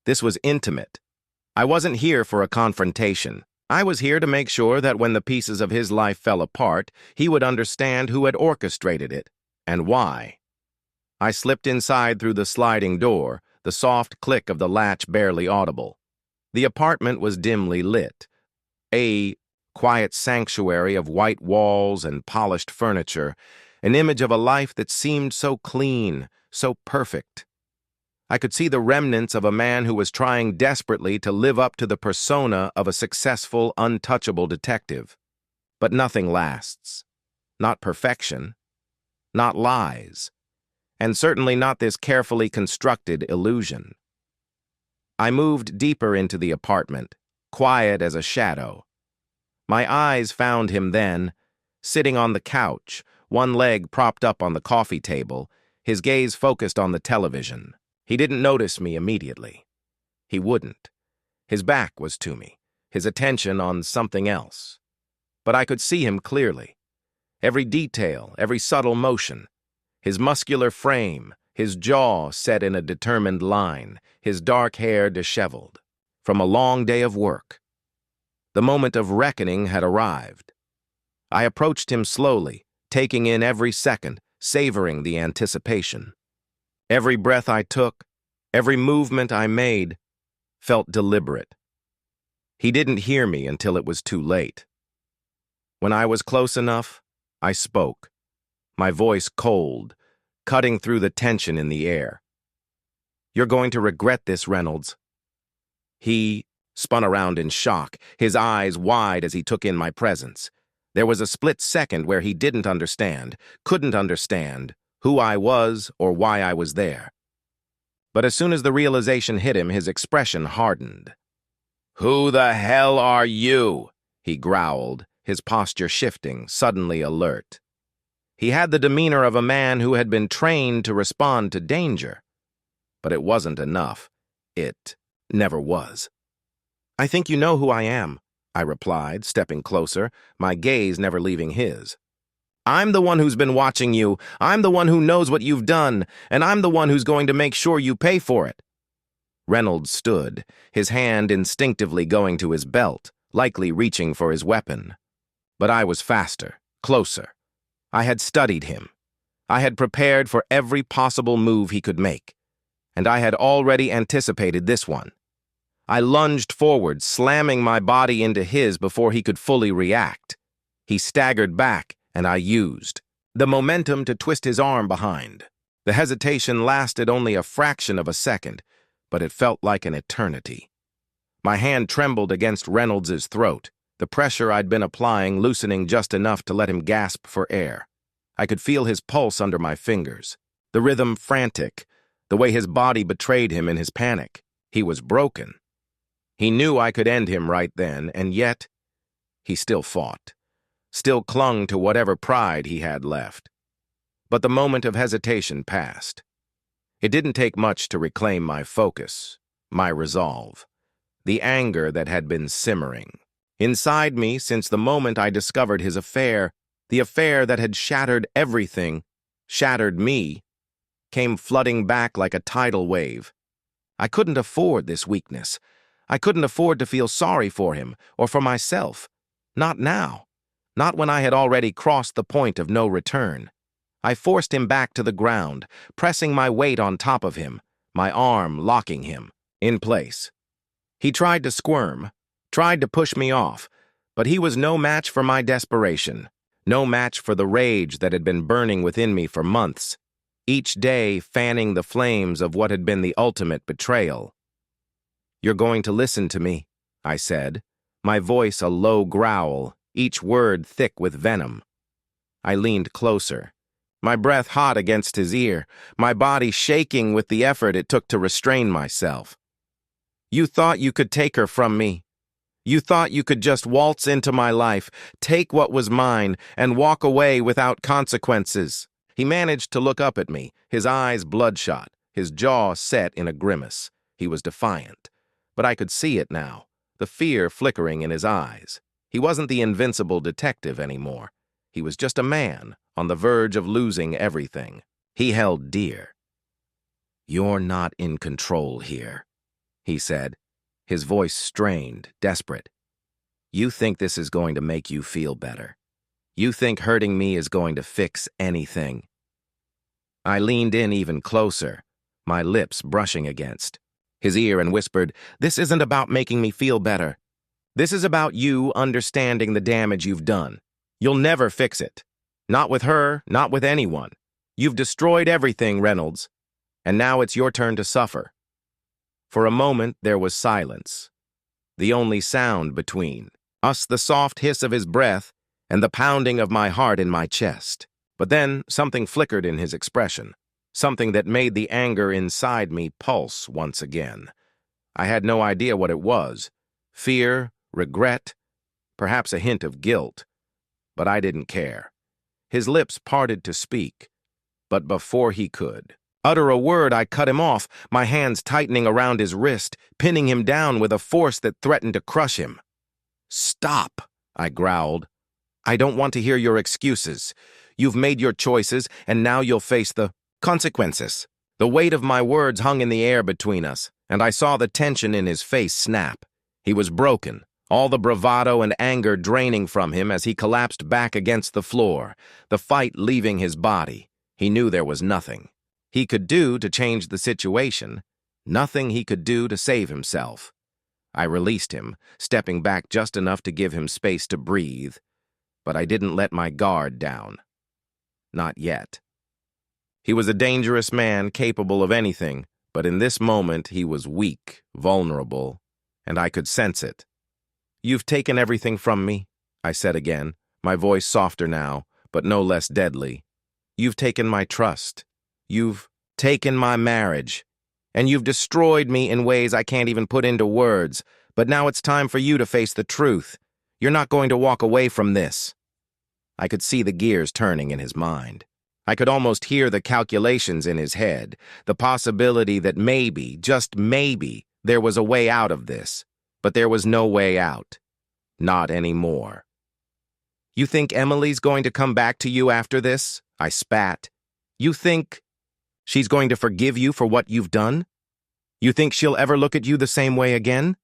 This was intimate. I wasn't here for a confrontation. I was here to make sure that when the pieces of his life fell apart, he would understand who had orchestrated it and why. I slipped inside through the sliding door, the soft click of the latch barely audible. The apartment was dimly lit. A quiet sanctuary of white walls and polished furniture, an image of a life that seemed so clean, so perfect. I could see the remnants of a man who was trying desperately to live up to the persona of a successful, untouchable detective. But nothing lasts. Not perfection. Not lies. And certainly not this carefully constructed illusion. I moved deeper into the apartment, quiet as a shadow. My eyes found him then, sitting on the couch, one leg propped up on the coffee table, his gaze focused on the television. He didn't notice me immediately. He wouldn't. His back was to me, his attention on something else. But I could see him clearly. Every detail, every subtle motion. His muscular frame, his jaw set in a determined line, his dark hair disheveled. From a long day of work. The moment of reckoning had arrived. I approached him slowly, taking in every second, savoring the anticipation. Every breath I took, every movement I made, felt deliberate. He didn't hear me until it was too late. When I was close enough, I spoke, my voice cold, cutting through the tension in the air. "You're going to regret this, Reynolds." He spun around in shock, his eyes wide as he took in my presence. There was a split second where he didn't understand, couldn't understand, who I was or why I was there. But as soon as the realization hit him, his expression hardened. "Who the hell are you?" he growled, his posture shifting, suddenly alert. He had the demeanor of a man who had been trained to respond to danger. But it wasn't enough. It never was. "I think you know who I am," I replied, stepping closer, my gaze never leaving his. "I'm the one who's been watching you, I'm the one who knows what you've done, and I'm the one who's going to make sure you pay for it." Reynolds stood, his hand instinctively going to his belt, likely reaching for his weapon. But I was faster, closer. I had studied him. I had prepared for every possible move he could make, and I had already anticipated this one. I lunged forward, slamming my body into his before he could fully react. He staggered back, and I used the momentum to twist his arm behind. The hesitation lasted only a fraction of a second, but it felt like an eternity. My hand trembled against Reynolds's throat, the pressure I'd been applying loosening just enough to let him gasp for air. I could feel his pulse under my fingers, the rhythm frantic, the way his body betrayed him in his panic. He was broken. He knew I could end him right then, and yet he still fought. Still clung to whatever pride he had left. But the moment of hesitation passed. It didn't take much to reclaim my focus, my resolve, the anger that had been simmering inside me since the moment I discovered his affair, the affair that had shattered everything, shattered me, came flooding back like a tidal wave. I couldn't afford this weakness. I couldn't afford to feel sorry for him or for myself. Not now. Not when I had already crossed the point of no return. I forced him back to the ground, pressing my weight on top of him, my arm locking him, in place. He tried to squirm, tried to push me off, but he was no match for my desperation, no match for the rage that had been burning within me for months, each day fanning the flames of what had been the ultimate betrayal. "You're going to listen to me," I said, my voice a low growl, each word thick with venom. I leaned closer, my breath hot against his ear, my body shaking with the effort it took to restrain myself. "You thought you could take her from me. You thought you could just waltz into my life, take what was mine, and walk away without consequences." He managed to look up at me, his eyes bloodshot, his jaw set in a grimace. He was defiant. But I could see it now. the fear flickering in his eyes. He wasn't the invincible detective anymore. He was just a man on the verge of losing everything he held dear. "You're not in control here," he said, his voice strained, desperate. "You think this is going to make you feel better. You think hurting me is going to fix anything." I leaned in even closer, my lips brushing against his ear, and whispered, "This isn't about making me feel better. This is about you understanding the damage you've done. You'll never fix it. Not with her, not with anyone. You've destroyed everything, Reynolds, and now it's your turn to suffer." For a moment, there was silence. The only sound between us, the soft hiss of his breath and the pounding of my heart in my chest. But then something flickered in his expression, something that made the anger inside me pulse once again. I had no idea what it was. Fear, regret, perhaps a hint of guilt. But I didn't care. His lips parted to speak, but before he could utter a word, I cut him off, my hands tightening around his wrist, pinning him down with a force that threatened to crush him. "Stop," I growled. "I don't want to hear your excuses. You've made your choices, and now you'll face the consequences." The weight of my words hung in the air between us, and I saw the tension in his face snap. He was broken, all the bravado and anger draining from him as he collapsed back against the floor, the fight leaving his body. He knew there was nothing he could do to change the situation, nothing he could do to save himself. I released him, stepping back just enough to give him space to breathe, but I didn't let my guard down. Not yet. He was a dangerous man, capable of anything, but in this moment he was weak, vulnerable, and I could sense it. "You've taken everything from me," I said again, my voice softer now, but no less deadly. "You've taken my trust. You've taken my marriage. And you've destroyed me in ways I can't even put into words. But now it's time for you to face the truth. You're not going to walk away from this." I could see the gears turning in his mind. I could almost hear the calculations in his head, the possibility that maybe, just maybe, there was a way out of this. But there was no way out. Not anymore. "You think Emily's going to come back to you after this?" I spat. "You think she's going to forgive you for what you've done? You think she'll ever look at you the same way again?"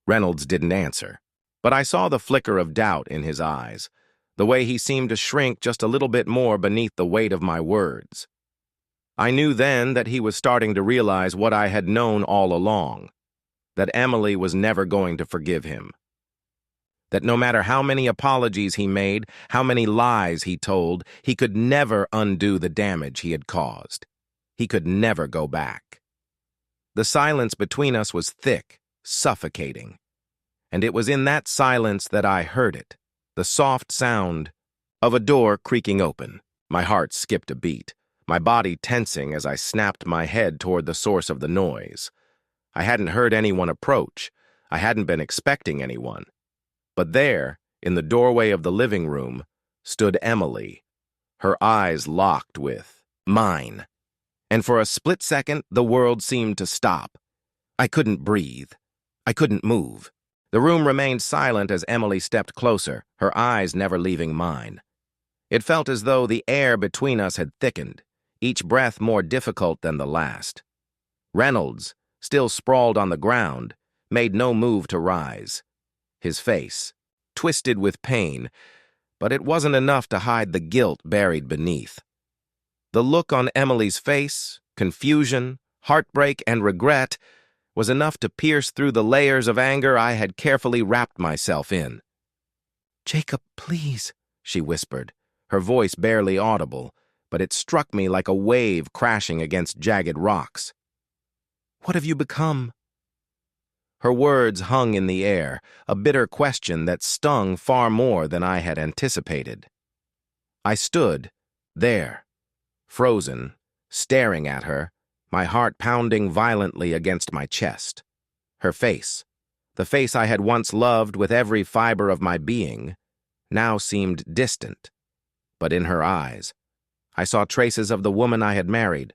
Reynolds didn't answer, but I saw the flicker of doubt in his eyes, the way he seemed to shrink just a little bit more beneath the weight of my words. I knew then that he was starting to realize what I had known all along, that Emily was never going to forgive him. That no matter how many apologies he made, how many lies he told, he could never undo the damage he had caused. He could never go back. The silence between us was thick, suffocating. And it was in that silence that I heard it, the soft sound of a door creaking open. My heart skipped a beat, my body tensing as I snapped my head toward the source of the noise. I hadn't heard anyone approach. I hadn't been expecting anyone. But there, in the doorway of the living room, stood Emily, her eyes locked with mine. And for a split second, the world seemed to stop. I couldn't breathe. I couldn't move. The room remained silent as Emily stepped closer, her eyes never leaving mine. It felt as though the air between us had thickened, each breath more difficult than the last. Reynolds, still sprawled on the ground, made no move to rise. His face, twisted with pain, but it wasn't enough to hide the guilt buried beneath. The look on Emily's face, confusion, heartbreak, and regret, was enough to pierce through the layers of anger I had carefully wrapped myself in. "Jacob, please," she whispered, her voice barely audible, but it struck me like a wave crashing against jagged rocks. "What have you become?" Her words hung in the air, a bitter question that stung far more than I had anticipated. I stood there, frozen, staring at her, my heart pounding violently against my chest. Her face, the face I had once loved with every fiber of my being, now seemed distant. But in her eyes, I saw traces of the woman I had married,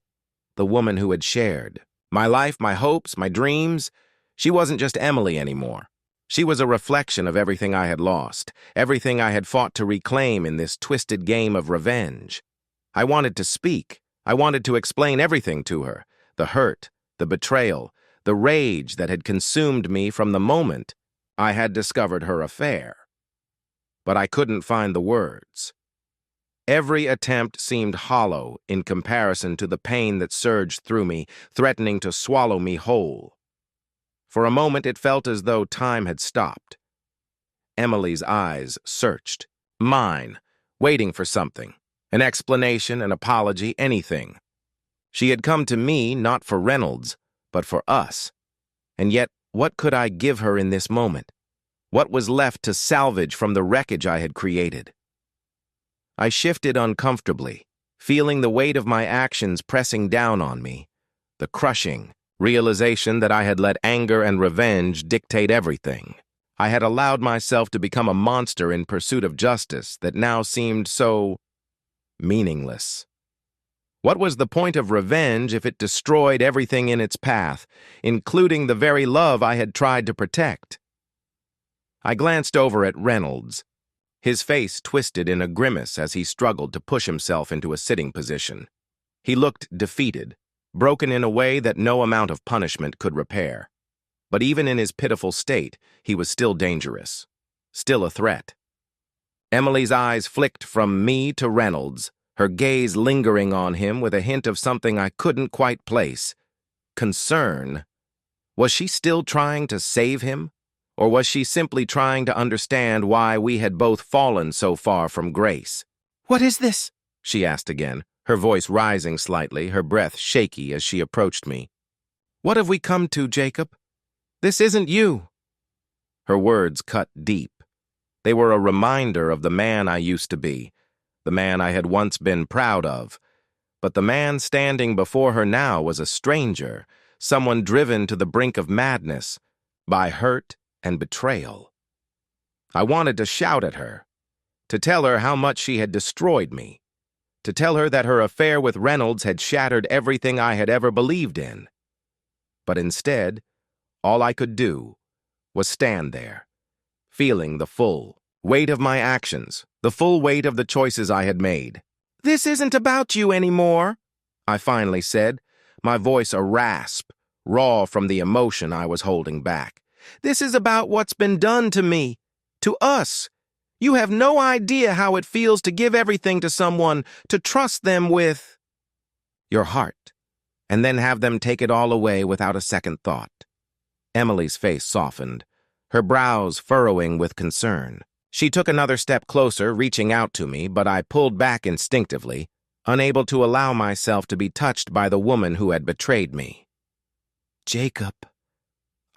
the woman who had shared my life, my hopes, my dreams. She wasn't just Emily anymore. She was a reflection of everything I had lost, everything I had fought to reclaim in this twisted game of revenge. I wanted to speak. I wanted to explain everything to her, the hurt, the betrayal, the rage that had consumed me from the moment I had discovered her affair. But I couldn't find the words. Every attempt seemed hollow in comparison to the pain that surged through me, threatening to swallow me whole. For a moment it felt as though time had stopped. Emily's eyes searched mine, waiting for something, an explanation, an apology, anything. She had come to me not for Reynolds, but for us. And yet, what could I give her in this moment? What was left to salvage from the wreckage I had created? I shifted uncomfortably, feeling the weight of my actions pressing down on me, the crushing realization that I had let anger and revenge dictate everything. I had allowed myself to become a monster in pursuit of justice that now seemed so meaningless. What was the point of revenge if it destroyed everything in its path, including the very love I had tried to protect? I glanced over at Reynolds. His face twisted in a grimace as he struggled to push himself into a sitting position. He looked defeated, broken in a way that no amount of punishment could repair. But even in his pitiful state, he was still dangerous, still a threat. Emily's eyes flicked from me to Reynolds, her gaze lingering on him with a hint of something I couldn't quite place. Concern. Was she still trying to save him? Or was she simply trying to understand why we had both fallen so far from grace? "What is this?" she asked again, her voice rising slightly, her breath shaky as she approached me. "What have we come to, Jacob? This isn't you." Her words cut deep. They were a reminder of the man I used to be, the man I had once been proud of. But the man standing before her now was a stranger, someone driven to the brink of madness by hurt and betrayal. I wanted to shout at her, to tell her how much she had destroyed me, to tell her that her affair with Reynolds had shattered everything I had ever believed in. But instead, all I could do was stand there, feeling the full weight of my actions, the full weight of the choices I had made. "This isn't about you anymore," I finally said, my voice a rasp, raw from the emotion I was holding back. "This is about what's been done to me, to us. You have no idea how it feels to give everything to someone, to trust them with your heart, and then have them take it all away without a second thought." Emily's face softened, her brows furrowing with concern. She took another step closer, reaching out to me, but I pulled back instinctively, unable to allow myself to be touched by the woman who had betrayed me. "Jacob,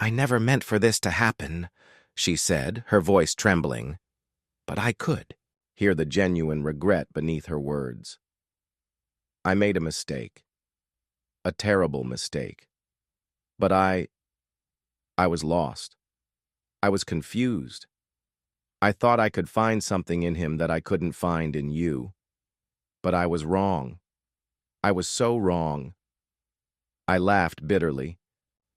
I never meant for this to happen," she said, her voice trembling. But I could hear the genuine regret beneath her words. "I made a mistake. A terrible mistake. But I was lost. I was confused. I thought I could find something in him that I couldn't find in you. But I was wrong. I was so wrong." I laughed bitterly,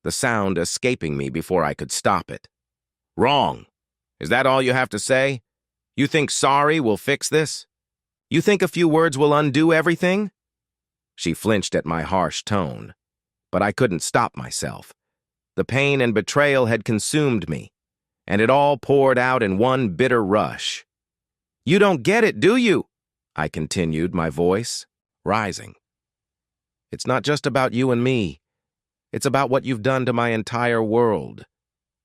the sound escaping me before I could stop it. "Wrong? Is that all you have to say? You think sorry will fix this? You think a few words will undo everything?" She flinched at my harsh tone, but I couldn't stop myself. The pain and betrayal had consumed me, and it all poured out in one bitter rush. "You don't get it, do you?" I continued, my voice rising. "It's not just about you and me. It's about what you've done to my entire world.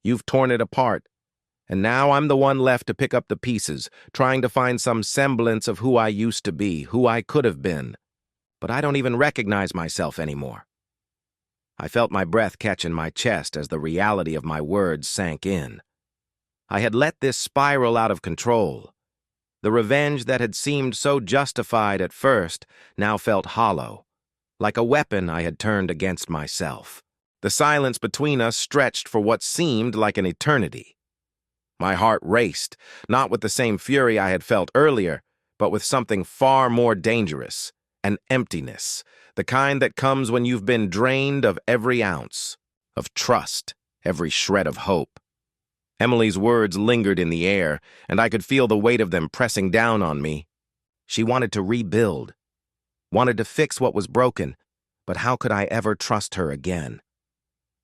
You've torn it apart, and now I'm the one left to pick up the pieces, trying to find some semblance of who I used to be, who I could have been. But I don't even recognize myself anymore." I felt my breath catch in my chest as the reality of my words sank in. I had let this spiral out of control. The revenge that had seemed so justified at first now felt hollow, like a weapon I had turned against myself. The silence between us stretched for what seemed like an eternity. My heart raced, not with the same fury I had felt earlier, but with something far more dangerous, an emptiness, the kind that comes when you've been drained of every ounce of trust, every shred of hope. Emily's words lingered in the air, and I could feel the weight of them pressing down on me. She wanted to rebuild, wanted to fix what was broken, but how could I ever trust her again?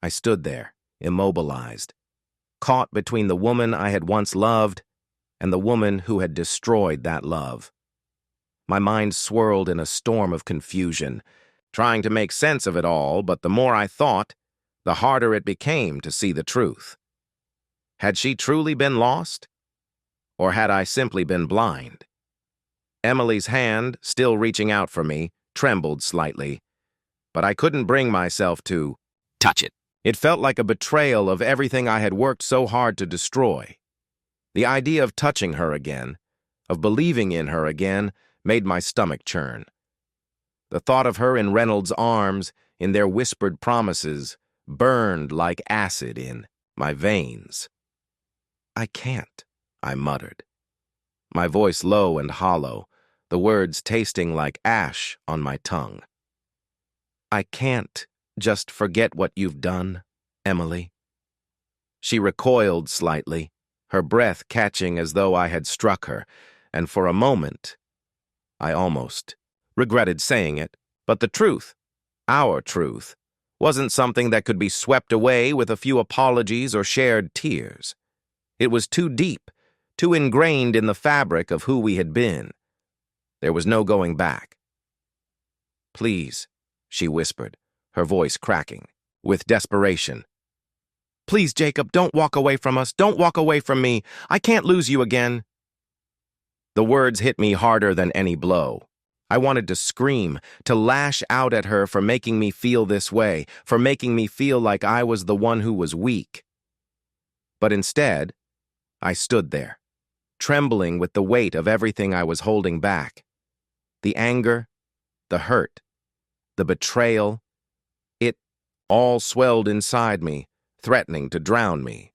I stood there, immobilized, caught between the woman I had once loved and the woman who had destroyed that love. My mind swirled in a storm of confusion, trying to make sense of it all, but the more I thought, the harder it became to see the truth. Had she truly been lost? Or had I simply been blind? Emily's hand, still reaching out for me, trembled slightly, but I couldn't bring myself to touch it. It felt like a betrayal of everything I had worked so hard to destroy. The idea of touching her again, of believing in her again, made my stomach churn. The thought of her in Reynolds' arms, in their whispered promises, burned like acid in my veins. "I can't," I muttered, my voice low and hollow, the words tasting like ash on my tongue. "I can't just forget what you've done, Emily." She recoiled slightly, her breath catching as though I had struck her, and for a moment, I almost regretted saying it, but the truth, our truth, wasn't something that could be swept away with a few apologies or shared tears. It was too deep, too ingrained in the fabric of who we had been. There was no going back. "Please," she whispered, her voice cracking, with desperation. "Please, Jacob, don't walk away from us. Don't walk away from me. I can't lose you again." The words hit me harder than any blow. I wanted to scream, to lash out at her for making me feel this way, for making me feel like I was the one who was weak. But instead, I stood there, trembling with the weight of everything I was holding back. The anger, the hurt, the betrayal, it all swelled inside me, threatening to drown me.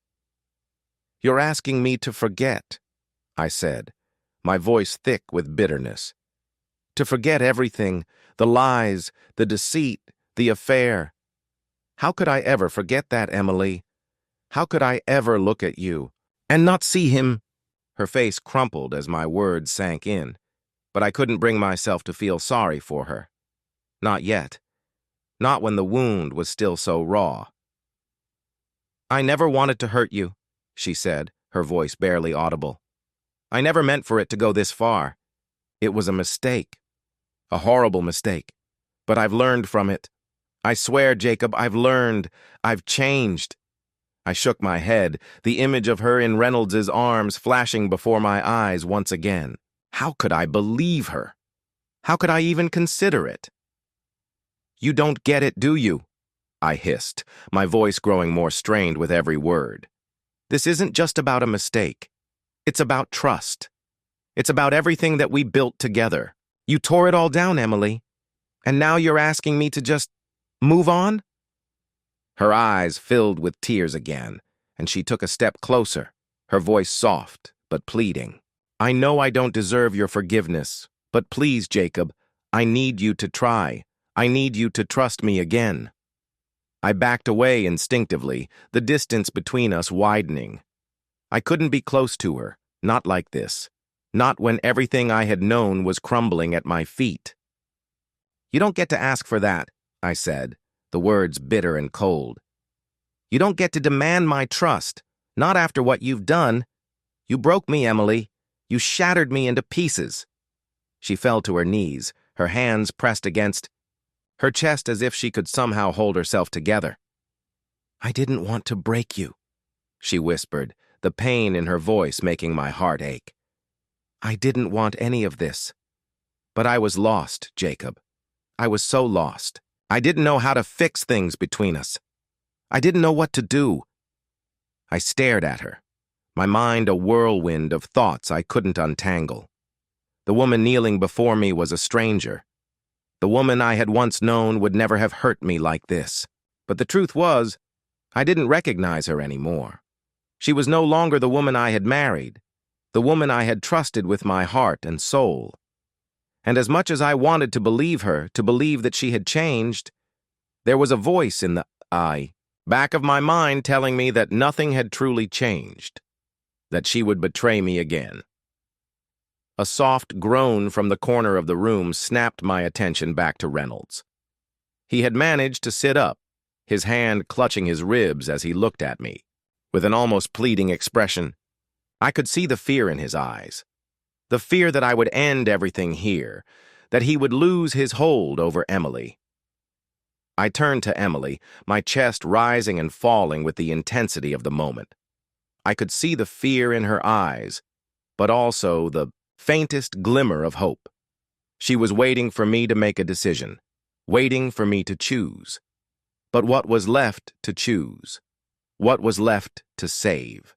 "You're asking me to forget," I said, my voice thick with bitterness. "To forget everything, the lies, the deceit, the affair. How could I ever forget that, Emily? How could I ever look at you and not see him?" Her face crumpled as my words sank in, but I couldn't bring myself to feel sorry for her. Not yet. Not when the wound was still so raw. "I never wanted to hurt you," she said, her voice barely audible. "I never meant for it to go this far. It was a mistake. A horrible mistake. But I've learned from it. I swear, Jacob, I've learned. I've changed." I shook my head, the image of her in Reynolds' arms flashing before my eyes once again. How could I believe her? How could I even consider it? "You don't get it, do you?" I hissed, my voice growing more strained with every word. "This isn't just about a mistake. It's about trust. It's about everything that we built together. You tore it all down, Emily. And now you're asking me to just move on?" Her eyes filled with tears again, and she took a step closer, her voice soft but pleading. "I know I don't deserve your forgiveness, but please, Jacob, I need you to try. I need you to trust me again." I backed away instinctively, the distance between us widening. I couldn't be close to her, not like this, not when everything I had known was crumbling at my feet. "You don't get to ask for that," I said, the words bitter and cold. "You don't get to demand my trust, not after what you've done. You broke me, Emily. You shattered me into pieces." She fell to her knees, her hands pressed against her chest as if she could somehow hold herself together. "I didn't want to break you," she whispered, the pain in her voice making my heart ache. "I didn't want any of this. But I was lost, Jacob. I was so lost. I didn't know how to fix things between us. I didn't know what to do." I stared at her, my mind a whirlwind of thoughts I couldn't untangle. The woman kneeling before me was a stranger. The woman I had once known would never have hurt me like this. But the truth was, I didn't recognize her anymore. She was no longer the woman I had married, the woman I had trusted with my heart and soul. And as much as I wanted to believe her, to believe that she had changed, there was a voice in the I back of my mind telling me that nothing had truly changed, that she would betray me again. A soft groan from the corner of the room snapped my attention back to Reynolds. He had managed to sit up, his hand clutching his ribs as he looked at me, with an almost pleading expression. I could see the fear in his eyes, the fear that I would end everything here, that he would lose his hold over Emily. I turned to Emily, my chest rising and falling with the intensity of the moment. I could see the fear in her eyes, but also the faintest glimmer of hope. She was waiting for me to make a decision, waiting for me to choose. But what was left to choose? What was left to save?